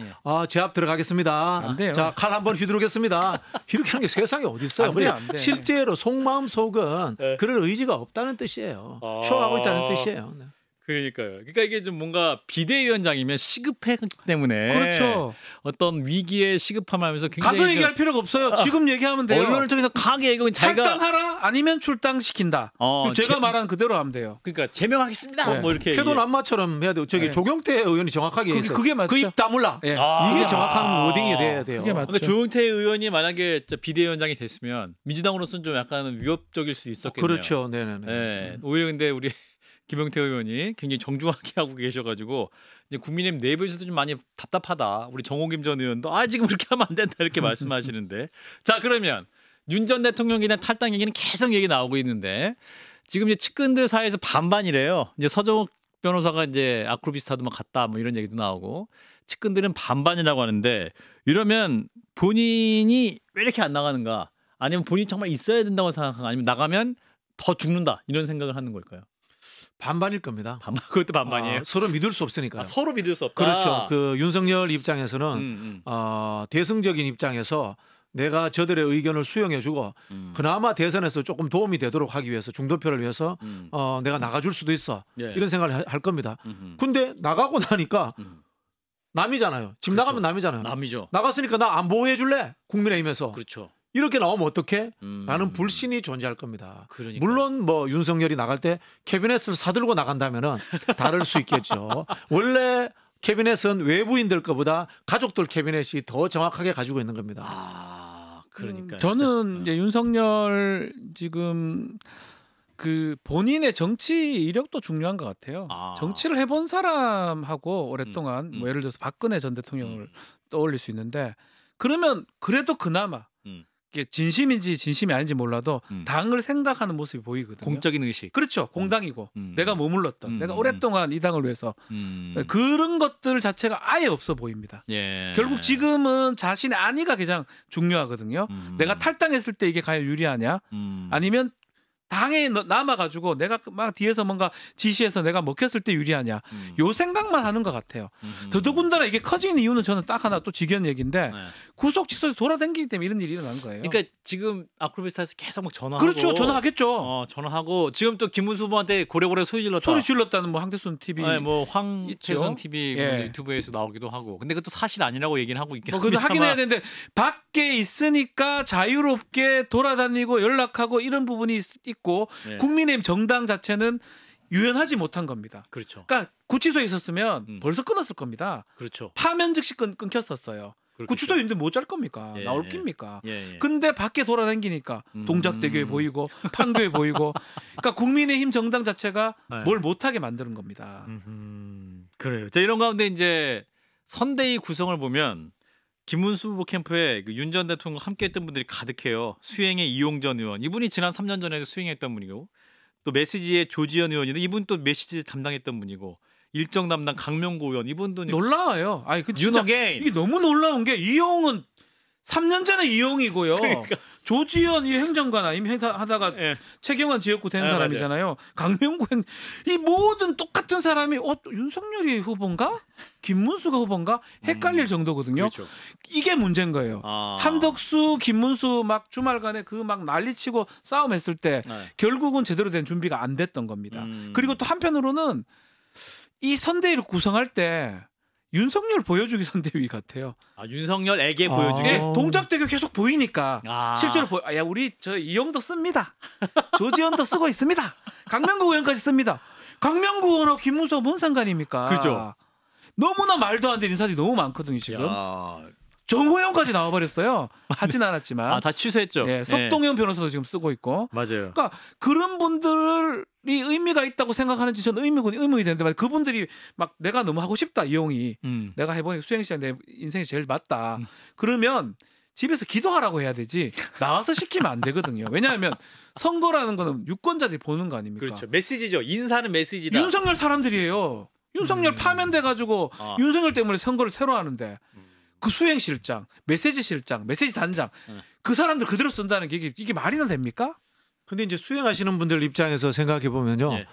Speaker 3: 제압 들어가겠습니다.
Speaker 2: 안 돼요.
Speaker 3: 자, 칼 한번 휘두르겠습니다. 이렇게 하는 게 세상에 어디 있어요?
Speaker 2: 안 돼요, 안 돼.
Speaker 3: 실제로 속마음 속은 그럴 의지가 없다는 뜻이에요. 쇼하고 있다는 뜻이에요. 네.
Speaker 1: 그러니까요. 그러니까 이게 좀 뭔가 비대위원장이면 시급했기 때문에
Speaker 2: 그렇죠.
Speaker 1: 어떤 위기에 시급함하면서 굉장히
Speaker 2: 가서 얘기할 필요가 없어요. 지금 얘기하면 돼요.
Speaker 1: 언론을 통해서 강하게 얘기하면 자기가
Speaker 2: 탈당하라 아니면 출당시킨다. 제가 말한 그대로 하면 돼요.
Speaker 1: 그러니까 제명하겠습니다.
Speaker 2: 네.
Speaker 1: 뭐 이렇게
Speaker 3: 태도남마처럼 해야 돼요. 저기 조경태 의원이 정확하게 했어요.
Speaker 2: 그게 맞죠.
Speaker 3: 그 입 다물라.
Speaker 2: 예.
Speaker 3: 이게 정확한 워딩이 돼야 돼요.
Speaker 2: 그게 맞죠.
Speaker 1: 그러니까 조용태 의원이 만약에 비대위원장이 됐으면 민주당으로서는 좀 약간 위협적일 수 있었겠네요.
Speaker 3: 그렇죠. 네네네.
Speaker 1: 네. 오히려 근데 우리 김용태 의원이 굉장히 정중하게 하고 계셔가지고 이제 국민의힘 내부에서도 좀 많이 답답하다. 우리 정호김 전 의원도 지금 그렇게 하면 안 된다 이렇게 말씀하시는데 자 그러면 윤 전 대통령에 대한 탈당 얘기는 계속 얘기 나오고 있는데 지금 이제 측근들 사이에서 반반이래요. 이제 서정욱 변호사가 이제 아크로비스타도 막 갔다 뭐 이런 얘기도 나오고 측근들은 반반이라고 하는데 이러면 본인이 왜 이렇게 안 나가는가? 아니면 본인이 정말 있어야 된다고 생각하는가? 아니면 나가면 더 죽는다 이런 생각을 하는 걸까요?
Speaker 3: 반반일 겁니다.
Speaker 1: 그것도 반반이에요.
Speaker 3: 서로 믿을 수 없으니까요.
Speaker 1: 서로 믿을 수 없다.
Speaker 3: 그렇죠. 그 윤석열 입장에서는 대승적인 입장에서 내가 저들의 의견을 수용해주고 그나마 대선에서 조금 도움이 되도록 하기 위해서 중도표를 위해서 내가 나가줄 수도 있어. 이런 생각을 할 겁니다. 근데 나가고 나니까 남이잖아요. 지금
Speaker 1: 그렇죠.
Speaker 3: 나가면 남이잖아요.
Speaker 1: 남이죠.
Speaker 3: 나갔으니까 나 안 보호해줄래? 국민의힘에서.
Speaker 1: 그렇죠.
Speaker 3: 이렇게 나오면 어떡해? 라는 불신이 존재할 겁니다.
Speaker 1: 그러니까.
Speaker 3: 물론 뭐 윤석열이 나갈 때 캐비넷을 사들고 나간다면은 다를 수 있겠죠. 원래 캐비넷은 외부인들 거보다 가족들 캐비넷이 더 정확하게 가지고 있는 겁니다.
Speaker 1: 그러니까
Speaker 2: 저는 이제 윤석열 지금 그 본인의 정치 이력도 중요한 것 같아요. 정치를 해본 사람하고 오랫동안 뭐 예를 들어서 박근혜 전 대통령을 떠올릴 수 있는데 그러면 그래도 그나마 이게 진심인지 진심이 아닌지 몰라도 당을 생각하는 모습이 보이거든요.
Speaker 1: 공적인 의식.
Speaker 2: 그렇죠. 공당이고 내가 머물렀던 내가 오랫동안 이 당을 위해서 그런 것들 자체가 아예 없어 보입니다.
Speaker 1: 예.
Speaker 2: 결국 지금은 자신의 안위가 가장 중요하거든요. 내가 탈당했을 때 이게 과연 유리하냐 아니면 당에 남아가지고 내가 막 뒤에서 뭔가 지시해서 내가 먹혔을 때 유리하냐 요 생각만 하는 것 같아요. 더더군다나 이게 커지는 이유는 저는 딱 하나 또 직연 얘기인데 구속 취소해서 돌아다니기 때문에 이런 일이 일어난 거예요.
Speaker 1: 그러니까 지금 아크로비스타에서 계속 막 전화하고
Speaker 2: 그렇죠. 전화하겠죠.
Speaker 1: 전화하고 지금 또 김문수 후보한테 고래고래 소리 질렀다.
Speaker 2: 소리 질렀다는 뭐 황태순 TV,
Speaker 1: 뭐 황태순 TV 유튜브에서 나오기도 하고. 근데 그것도 사실 아니라고 얘기는 하고 있긴
Speaker 2: 합니다. 그것도 확인해야 되는데 밖에 있으니까 자유롭게 돌아다니고 연락하고 이런 부분이 있고 국민의힘 정당 자체는 유연하지 못한 겁니다.
Speaker 1: 그렇죠.
Speaker 2: 그러니까 구치소에 있었으면 벌써 끊었을 겁니다.
Speaker 1: 그렇죠.
Speaker 2: 파면 즉시 끊겼었어요. 구치소에 있는데 뭐 짤 겁니까? 나올 깁니까? 근데 밖에 돌아다니니까 동작대교에 보이고 판교에 보이고 그러니까 국민의힘 정당 자체가 뭘 못하게 만드는 겁니다.
Speaker 1: 그래요. 자, 이런 가운데 이제 선대위 구성을 보면 김문수 후보 캠프에 윤 전 대통령과 함께했던 분들이 가득해요. 수행의 이용전 의원, 이분이 지난 3년 전에도 수행했던 분이고, 또 메시지의 조지현 의원인데 이분 또 메시지 담당했던 분이고, 일정 담당 강명구 의원, 이분도
Speaker 2: 놀라워요. 아니 그 진짜 이게 너무 놀라운 게 이용은 3년 전에 이용이고요.
Speaker 1: 그러니까.
Speaker 2: 조지현 이 행정관 아니면 행사하다가 최경환 지역구 된 사람이잖아요. 강명구 이 모든 똑같은 사람이 윤석열이 후보인가? 김문수가 후보인가? 헷갈릴 정도거든요.
Speaker 1: 그렇죠.
Speaker 2: 이게 문제인 거예요. 한덕수, 김문수 막 주말간에 그 막 난리치고 싸움했을 때 결국은 제대로 된 준비가 안 됐던 겁니다. 그리고 또 한편으로는 이 선대위를 구성할 때 윤석열 보여주기 선대위 같아요.
Speaker 1: 윤석열에게 보여주기.
Speaker 2: 동작대교 계속 보이니까 실제로 우리 저 이용도 씁니다. 조지현도 쓰고 있습니다. 강명구 의원까지 씁니다. 강명구 의원하고 김문수가 뭔 상관입니까?
Speaker 1: 그렇죠.
Speaker 2: 너무나 말도 안 되는 인사들이 너무 많거든요 지금. 정호영까지 나와버렸어요. 하진 않았지만.
Speaker 1: 다 취소했죠.
Speaker 2: 석동현 변호사도 지금 쓰고 있고.
Speaker 1: 맞아요.
Speaker 2: 그러니까 그런 분들이 의미가 있다고 생각하는지 저는 의문이 되는데 그분들이 막 내가 너무 하고 싶다 이용이 내가 해보니까 수행시장 내 인생이 제일 맞다. 그러면 집에서 기도하라고 해야 되지 나와서 시키면 안 되거든요. 왜냐하면 선거라는 거는 유권자들이 보는 거 아닙니까?
Speaker 1: 그렇죠. 메시지죠. 인사는 메시지다.
Speaker 2: 윤석열 사람들이에요. 윤석열 파면돼가지고 윤석열 때문에 선거를 새로 하는데 그 수행실장, 메시지 단장 그 사람들 그대로 쓴다는 게 이게 말이나 됩니까?
Speaker 3: 근데 이제 수행하시는 분들 입장에서 생각해 보면요.
Speaker 1: 예.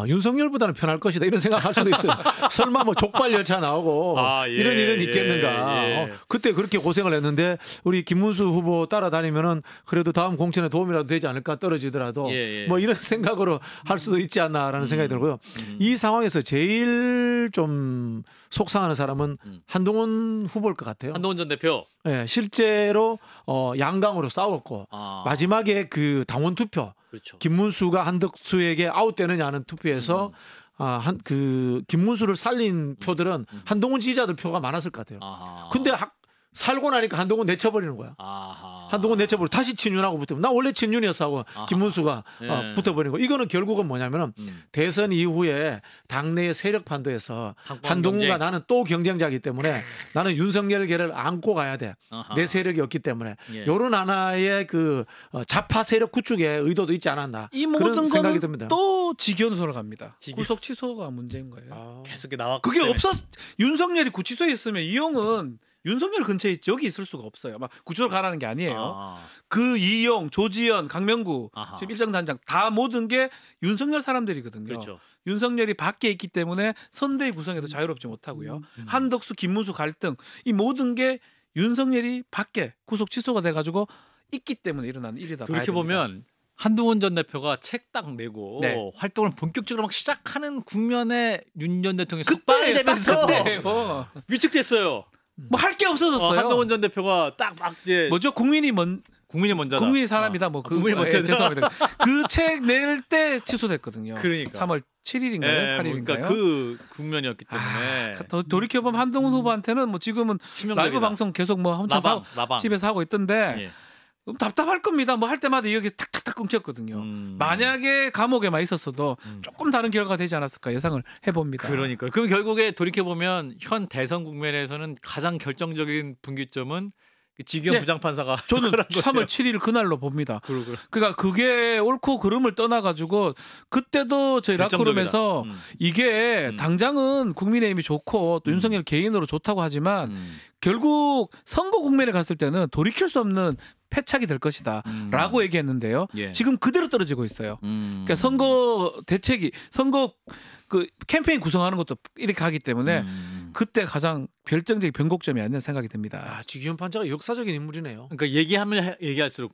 Speaker 3: 윤석열보다는 편할 것이다 이런 생각할 수도 있어요. 설마 뭐 족발 열차 나오고
Speaker 1: 예,
Speaker 3: 이런 일은 있겠는가.
Speaker 1: 예.
Speaker 3: 그때 그렇게 고생을 했는데 우리 김문수 후보 따라다니면은 그래도 다음 공천에 도움이라도 되지 않을까 떨어지더라도 뭐 이런 생각으로 할 수도 있지 않나라는 생각이 들고요. 이 상황에서 제일 좀 속상하는 사람은 한동훈 후보일 것 같아요.
Speaker 1: 한동훈 전 대표.
Speaker 3: 네, 실제로 양강으로 싸웠고 마지막에 그 당원 투표
Speaker 1: 그렇죠.
Speaker 3: 김문수가 한덕수에게 아웃되느냐는 투표에서 그 김문수를 살린 표들은 한동훈 지지자들 표가 많았을 것 같아요. 근데 살고 나니까 한동훈 내쳐버리는 거야. 한동훈 내쳐버리고 다시 친윤하고 붙으면 나 원래 친윤이었어 하고 김문수가 붙어버리는 거. 이거는 결국은 뭐냐면은 대선 이후에 당내의 세력 판도에서 한동훈과 나는 또 경쟁자이기 때문에 나는 윤석열계를 안고 가야 돼. 내 세력이 없기 때문에 이런 하나의 그 좌파 세력 구축의 의도도 있지 않았나.
Speaker 2: 이 모든 생각이 듭니다. 또 직연소로 갑니다. 구속 취소가 문제인 거예요.
Speaker 1: 계속 나왔고
Speaker 2: 그게 윤석열이 구치소에 있으면 이용은 윤석열 근처에 있지 여기 있을 수가 없어요. 막 구치소로 가라는 게 아니에요. 그 이용, 조지현, 강명구 지금 일정단장 다 모든 게 윤석열 사람들이거든요.
Speaker 1: 그렇죠.
Speaker 2: 윤석열이 밖에 있기 때문에 선대위 구성에도 자유롭지 못하고요. 한덕수, 김문수 갈등 이 모든 게 윤석열이 밖에 구속 취소가 돼가지고 있기 때문에 일어나는 일이다.
Speaker 1: 그렇게 보면 한동훈 전 대표가 책 딱 내고 활동을 본격적으로 막 시작하는 국면에 윤 전 대통령이 속박이 되면서 위축됐어요.
Speaker 2: 뭐 할 게 없어졌어요.
Speaker 1: 한동훈 전 대표가 딱 막 이제
Speaker 2: 뭐죠? 국민이 먼저다. 국민이 사람이다.
Speaker 1: 국민이 먼저다.
Speaker 2: 죄송합니다. 그 책 낼 때 취소됐거든요.
Speaker 1: 그러니까
Speaker 2: 3월 7일인가요? 8일인가요?
Speaker 1: 그러니까 그 국면이었기 때문에
Speaker 2: 돌이켜 보면 한동훈 후보한테는 뭐 지금은 라이브 방송 계속 뭐 혼자 집에서 하고 있던데 답답할 겁니다. 뭐 할 때마다 여기 탁탁탁 끊겼거든요. 만약에 감옥에만 있었어도 조금 다른 결과가 되지 않았을까 예상을 해봅니다.
Speaker 1: 그러니까 그럼 결국에 돌이켜 보면 현 대선 국면에서는 가장 결정적인 분기점은 지기현 부장판사가
Speaker 2: 저는 3월 7일 그날로 봅니다. 그러니까 그게 옳고 그름을 떠나가지고 그때도 저희 라커룸에서 이게 당장은 국민의힘이 좋고 또 윤석열 개인으로 좋다고 하지만 결국 선거 국면에 갔을 때는 돌이킬 수 없는 패착이 될 것이다 라고 얘기했는데요. 지금 그대로 떨어지고 있어요. 그러니까 선거 대책이 선거 그 캠페인 구성하는 것도 이렇게 가기 때문에 그때 가장 결정적인 변곡점이 아니냐 생각이 듭니다.
Speaker 3: 지기현 판사가 역사적인 인물이네요.
Speaker 1: 그러니까 얘기하면 얘기할수록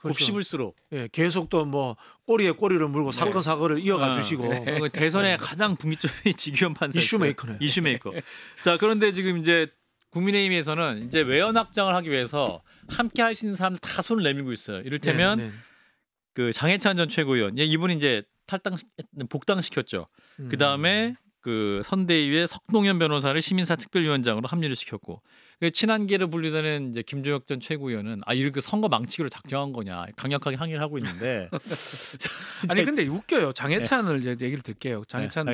Speaker 1: 곱씹을수록
Speaker 3: 계속 또 뭐 꼬리에 꼬리를 물고 사건을 이어가 주시고
Speaker 1: 대선의 가장 분기점이 지기현 판사
Speaker 3: 이슈메이커네.
Speaker 1: 이슈메이커. 자 그런데 지금 이제 국민의힘에서는 이제 외연 확장을 하기 위해서 함께 할 수 있는 사람들 다 손을 내밀고 있어요. 이를테면 그 장해찬 전 최고위원, 이분이 이제 복당시켰죠. 그 다음에 그 선대위의 석동현 변호사를 시민사 특별위원장으로 합류를 시켰고, 친한계로 분류되는 이제 김종혁 전 최고위원은 이렇게 선거 망치기로 작정한 거냐 강력하게 항의를 하고 있는데
Speaker 2: 아니 근데 웃겨요. 장해찬을 이제 얘기를 들게요. 장해찬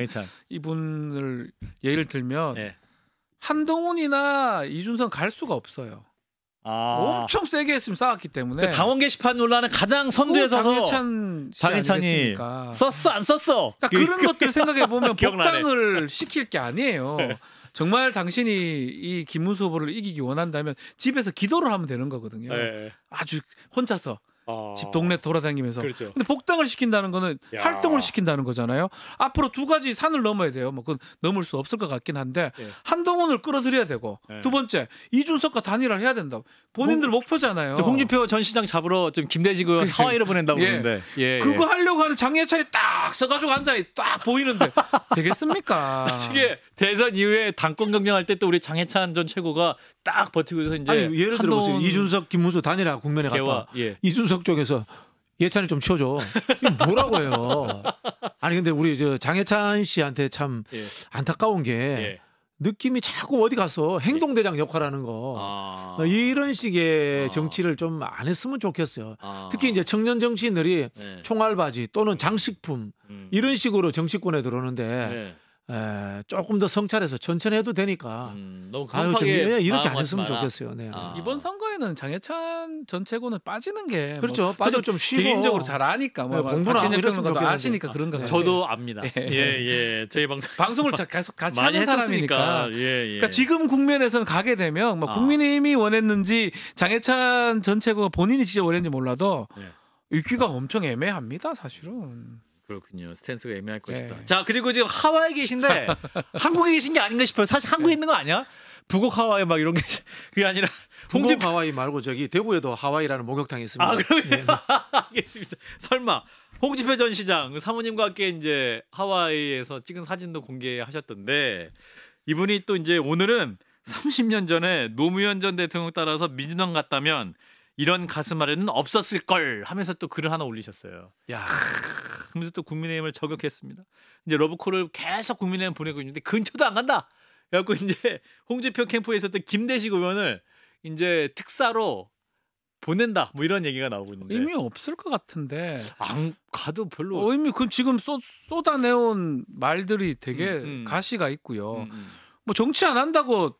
Speaker 2: 이분을 예를 들면 한동훈이나 이준석 갈 수가 없어요. 엄청 세게 했으면 싸웠기 때문에
Speaker 1: 당원 게시판 논란은 가장 선두에 서서
Speaker 2: 장해찬이
Speaker 1: 썼어 안 썼어
Speaker 2: 그러니까 그런 것들 생각해 보면 복당을 시킬 게 아니에요. 정말 당신이 이 김문수 후보를 이기기 원한다면 집에서 기도를 하면 되는 거거든요. 아주 혼자서 집 동네 돌아다니면서.
Speaker 1: 그렇죠.
Speaker 2: 근데 복당을 시킨다는 거는 활동을 시킨다는 거잖아요. 앞으로 두 가지 산을 넘어야 돼요. 뭐 그건 넘을 수 없을 것 같긴 한데 한동훈을 끌어들여야 되고 두 번째 이준석과 단일화를 해야 된다고. 본인들 목표잖아요.
Speaker 1: 홍준표 전 시장 잡으러 좀 김대식 의원 하와이로 보낸다고 그러는데
Speaker 2: 그거 하려고 하는 장해찬이 딱 서가지고 앉아 딱 보이는데 되겠습니까?
Speaker 1: 이게 대선 이후에 당권 경쟁할 때 또 우리 장해찬 전 최고가 딱 버티고 있어서 이제
Speaker 3: 예를 들어 보세요. 이준석 김문수 단일화 국면에 갔다. 이준석 쪽에서 예찬이 좀 치워줘. 이게 뭐라고 해요. 아니 근데 우리 장해찬 씨한테 참 안타까운 게 느낌이 자꾸 어디 가서 행동대장 역할하는 거 이런 식의 정치를 좀 안 했으면 좋겠어요. 특히 이제 청년 정치인들이 총알바지 또는 장식품 이런 식으로 정치권에 들어오는데 조금 더 성찰해서 천천히 해도 되니까
Speaker 1: 너무
Speaker 3: 아유, 좀
Speaker 1: 급하게
Speaker 3: 이렇게 안
Speaker 1: 마음
Speaker 3: 했으면
Speaker 1: 마라.
Speaker 3: 좋겠어요. 네.
Speaker 1: 아.
Speaker 2: 이번 선거에는 장해찬 전 최고는 빠지는 게
Speaker 3: 그렇죠.
Speaker 2: 뭐
Speaker 3: 빠져
Speaker 2: 저도
Speaker 3: 좀 쉬고
Speaker 2: 개인적으로 잘 아니까 뭐
Speaker 3: 네, 공부나 하고
Speaker 2: 박진영
Speaker 3: 이랬으면
Speaker 2: 평론가도
Speaker 3: 좋겠는데.
Speaker 2: 아시니까 그런 거
Speaker 1: 저도 압니다.
Speaker 2: 예.
Speaker 1: 예. 저희 방송
Speaker 2: 방송을 계속 같이
Speaker 1: 많이
Speaker 2: 하는 사람이니까.
Speaker 1: 했었으니까. 예.
Speaker 2: 그러니까 지금 국면에서는 가게 되면 뭐 국민의힘이 원했는지 장해찬 전 최고가 본인이 직접 원했는지 몰라도 읽기가 엄청 애매합니다, 사실은.
Speaker 1: 그렇군요. 스탠스가 애매할
Speaker 2: 네.
Speaker 1: 것이다. 자, 그리고 지금 하와이에 계신데 한국에 계신 게 아닌가 싶어요. 사실 한국에 있는 거 아니야? 북옥 하와이 막 이런 게 그게 아니라
Speaker 3: 홍집 하와이 말고 저기 대구에도 하와이라는 목욕탕이 있습니다.
Speaker 1: 아, 그러면 알겠습니다. 설마 홍준표 전 시장 사모님과 함께 이제 하와이에서 찍은 사진도 공개하셨던데 이분이 또 이제 오늘은 30년 전에 노무현 전 대통령 따라서 민주당 갔다면 이런 가슴 아래는 없었을 걸 하면서 또 글을 하나 올리셨어요.
Speaker 3: 야,
Speaker 1: 그러면서 또 국민의힘을 저격했습니다. 이제 러브콜을 계속 국민의힘 보내고 있는데 근처도 안 간다. 그래갖고 이제 홍준표 캠프에 있었던 김대식 의원을 이제 특사로 보낸다. 뭐 이런 얘기가 나오고 있는데
Speaker 2: 의미 없을 것 같은데.
Speaker 1: 안 가도 별로
Speaker 2: 의미 그 지금 쏟아내온 말들이 되게 가시가 있고요. 뭐 정치 안 한다고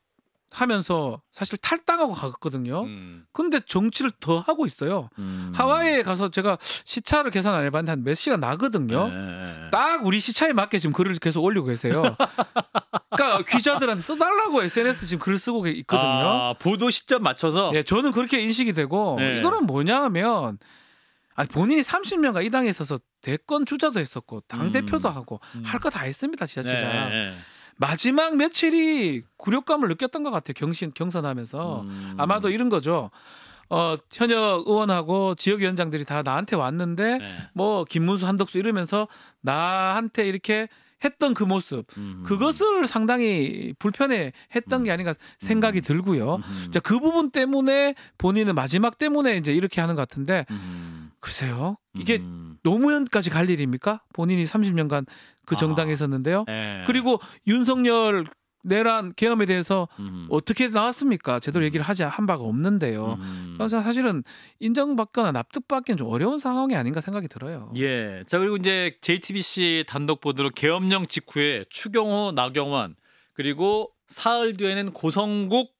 Speaker 2: 하면서 사실 탈당하고 갔거든요. 근데 정치를 더 하고 있어요. 하와이에 가서 제가 시차를 계산 안 해봤는데 한 몇 시간 나거든요. 딱 우리 시차에 맞게 지금 글을 계속 올리고 계세요. 그러니까 기자들한테 써달라고 SNS 지금 글 쓰고 있거든요.
Speaker 1: 아, 보도 시점 맞춰서.
Speaker 2: 예, 저는 그렇게 인식이 되고 이거는 뭐냐하면 본인이 30년간 이 당에 있어서 대권 주자도 했었고 당 대표도 하고 할 거 다 했습니다, 지자체장. 마지막 며칠이 굴욕감을 느꼈던 것 같아요. 경선하면서 아마도 이런 거죠. 현역 의원하고 지역위원장들이 다 나한테 왔는데 뭐 김문수, 한덕수 이러면서 나한테 이렇게 했던 그 모습 그것을 상당히 불편해했던 게 아닌가 생각이 들고요. 자, 그 부분 때문에 본인은 마지막 때문에 이제 이렇게 하는 것 같은데 글쎄요. 이게 노무현까지 갈 일입니까? 본인이 30년간 그 정당에 있었는데요. 그리고 윤석열 내란 계엄에 대해서 어떻게 나왔습니까? 제대로 얘기를 한 바가 없는데요. 그래서 사실은 인정받거나 납득받기는 좀 어려운 상황이 아닌가 생각이 들어요.
Speaker 1: 예. 자, 그리고 이제 JTBC 단독 보도로 계엄령 직후에 추경호, 나경원 그리고 사흘 뒤에는 고성국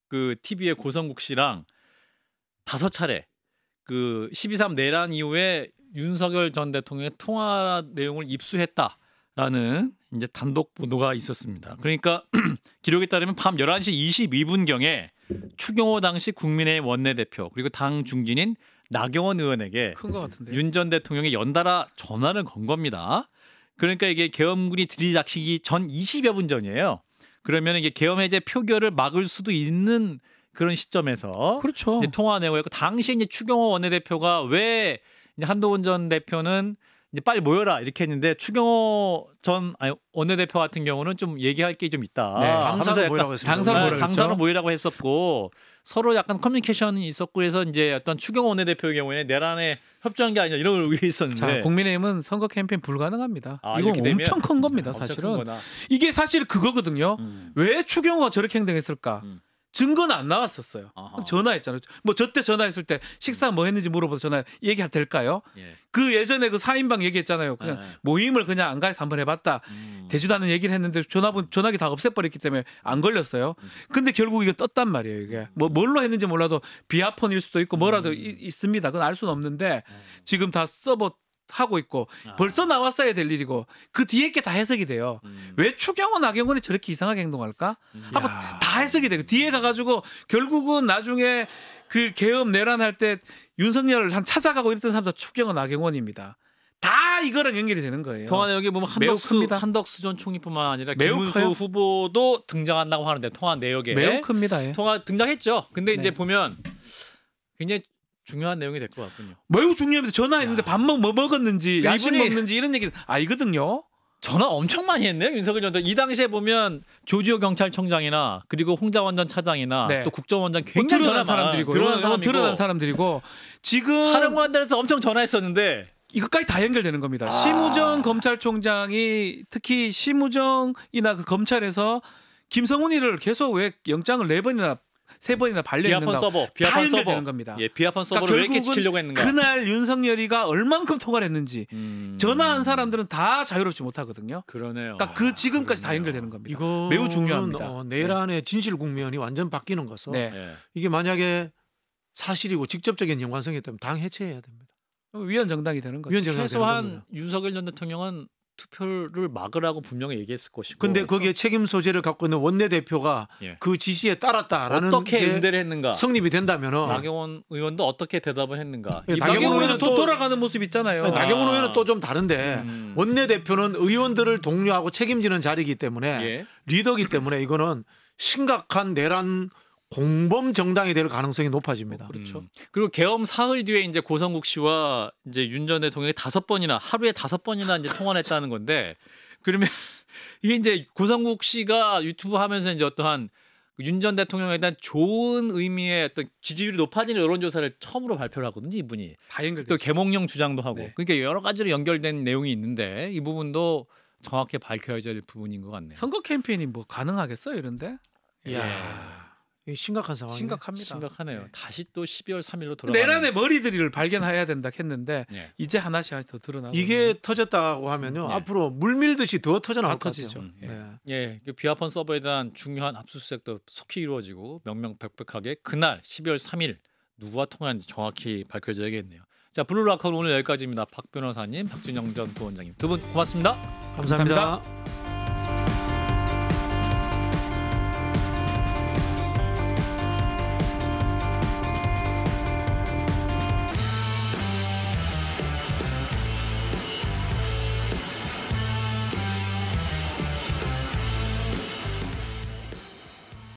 Speaker 1: 그 TV의 고성국 씨랑 5차례 그 12.3 내란 이후에 윤석열 전 대통령의 통화 내용을 입수했다라는 이제 단독 보도가 있었습니다. 그러니까 기록에 따르면 밤 11시 22분경에 추경호 당시 국민의힘 원내대표 그리고 당 중진인 나경원 의원에게
Speaker 2: 큰 것 같은데
Speaker 1: 윤 전 대통령이 연달아 전화를 건 겁니다. 그러니까 이게 계엄군이 들이닥치기 전 20여 분 전이에요. 그러면 이게 계엄 해제 표결을 막을 수도 있는 그런 시점에서
Speaker 2: 그렇죠.
Speaker 1: 이제 통화 내용이었고 당시 이제 추경호 원내대표가 왜 이제 한동훈 전 대표는 이제 빨리 모여라 이렇게 했는데 추경호 원내대표 같은 경우는 좀 얘기할 게 좀 있다.
Speaker 2: 네,
Speaker 3: 당사로 모이라고 했습니다.
Speaker 1: 당사로 모이라고 했었고 서로 약간 커뮤니케이션이 있었고 그래서 이제 어떤 추경호 원내대표의 경우에 내란에 협조한 게 아니라 이런 의혹이 있었는데.
Speaker 2: 자, 국민의힘은 선거 캠페인 불가능합니다. 이건
Speaker 1: 이렇게 되면
Speaker 2: 엄청 큰 겁니다, 사실은. 이게 사실 그거거든요. 왜 추경호가 저렇게 행동했을까? 증거는 안 나왔었어요. 전화했잖아요. 뭐 저 때 전화했을 때 식사 뭐 했는지 물어봐서 전화 얘기할 될까요? 그 예전에 그 4인방 얘기했잖아요. 그냥 모임을 그냥 안 가서 한번 해봤다. 되지도 않는 얘기를 했는데 전화기 다 없애버렸기 때문에 안 걸렸어요. 근데 결국 이게 떴단 말이에요. 이게 뭐 뭘로 했는지 몰라도 비아폰일 수도 있고 뭐라도 있습니다. 그건 알 수는 없는데 지금 다 하고 있고 벌써 나왔어야 될 일이고 그 뒤에 게 다 해석이 돼요. 왜 추경호, 나경원이 저렇게 이상하게 행동할까? 하고 다 해석이 되고 뒤에 가가지고 결국은 나중에 그 계엄 내란할 때 윤석열을 찾아가고 이랬던 사람도 추경호, 나경원입니다. 다 이거랑 연결이 되는 거예요.
Speaker 1: 통화 내용에 보면 한덕수 전 총리뿐만 아니라
Speaker 2: 매우
Speaker 1: 김문수
Speaker 2: 커요.
Speaker 1: 후보도 등장한다고 하는데 통화 내역에
Speaker 2: 매우 큽니다.
Speaker 1: 통화 등장했죠. 근데 이제 보면 굉장히 중요한 내용이 될 것 같군요.
Speaker 2: 매우 중요합니다. 전화했는데 밥 뭐 먹었는지 야식 먹는지 이런 얘기는 알거든요.
Speaker 1: 전화 엄청 많이 했네요. 윤석열 전 대통령. 이 당시에 보면 조지호 경찰청장이나 그리고 홍자원 전 차장이나 또 국정원장 굉장히
Speaker 2: 드러난 사람들이고 드러난 사람들이고 지금
Speaker 1: 사령관들에서 엄청 전화했었는데
Speaker 2: 이것까지 다 연결되는 겁니다. 심우정 검찰총장이 특히 심우정이나 그 검찰에서 김성훈이를 계속 왜 영장을 4번이나 세 번이나 발려 있는
Speaker 1: 비아폰 서버, 비아폰 서버
Speaker 2: 되는 겁니다.
Speaker 1: 예, 비아폰 서버를 왜 이렇게 지키려고 했는가?
Speaker 2: 그날 윤석열이가 얼만큼 통화를 했는지 전화한 사람들은 다 자유롭지 못하거든요.
Speaker 1: 그러네요.
Speaker 2: 그러니까 그 지금까지 다 연결되는 겁니다. 이거 매우 중요합니다.
Speaker 3: 내란의 진실 국면이 완전 바뀌는 것은
Speaker 2: 네.
Speaker 3: 이게 만약에 사실이고 직접적인 연관성이 있다면 당 해체해야 됩니다.
Speaker 2: 위헌 정당이 되는 거죠.
Speaker 1: 최소한 윤석열 전 대통령은 투표를 막으라고 분명히 얘기했을 것이고.
Speaker 3: 근데 거기에 책임 소재를 갖고 있는 원내대표가
Speaker 1: 예.
Speaker 3: 그 지시에 따랐다라는
Speaker 1: 어떻게 응대를 했는가?
Speaker 3: 성립이 된다면은
Speaker 1: 나경원 의원도 어떻게 대답을 했는가?
Speaker 3: 예,
Speaker 2: 나경원 의원은 또 돌아가는 모습 있잖아요.
Speaker 3: 나경원 의원은 또 좀 다른데 원내대표는 의원들을 독려하고 책임지는 자리이기 때문에
Speaker 1: 예.
Speaker 3: 리더이기 때문에 이거는 심각한 내란 공범 정당이 될 가능성이 높아집니다.
Speaker 2: 그렇죠.
Speaker 1: 그리고 계엄 사흘 뒤에 이제 고성국 씨와 이제 윤 전 대통령이 5번이나 하루에 5번이나 이제 통화를 했다는 건데 그러면 이게 이제 고성국 씨가 유튜브 하면서 이제 어떠한 윤 전 대통령에 대한 좋은 의미의 어떤 지지율이 높아지는 여론조사를 처음으로 발표를 하거든요, 이분이.
Speaker 2: 다 연결.
Speaker 1: 또 개몽령 주장도 하고.
Speaker 2: 네.
Speaker 1: 그러니까 여러 가지로 연결된 내용이 있는데 이 부분도 정확히 밝혀야 될 부분인 것 같네요.
Speaker 2: 선거 캠페인이 뭐 가능하겠어요, 이런데?
Speaker 3: 이야. 심각한 상황이에요.
Speaker 2: 심각합니다.
Speaker 1: 심각하네요.
Speaker 2: 네.
Speaker 1: 다시 또 12월 3일로 돌아가는.
Speaker 2: 내란의 머리들을 발견해야 된다 했는데
Speaker 1: 예.
Speaker 2: 이제 하나씩 더 드러나고
Speaker 3: 이게 터졌다고 하면요.
Speaker 1: 네.
Speaker 3: 앞으로 물 밀듯이 더 터져나갈 것
Speaker 2: 터지죠.
Speaker 3: 같아요.
Speaker 2: 예.
Speaker 3: 네.
Speaker 1: 예, 그 비아폰 서버에 대한 중요한 압수수색도 속히 이루어지고 명명백백하게 그날 12월 3일 누구와 통화했는지 정확히 밝혀져야겠네요. 자, 블루라커는 오늘 여기까지입니다. 박 변호사님, 박진영 전 부원장님 두 분 고맙습니다.
Speaker 3: 감사합니다.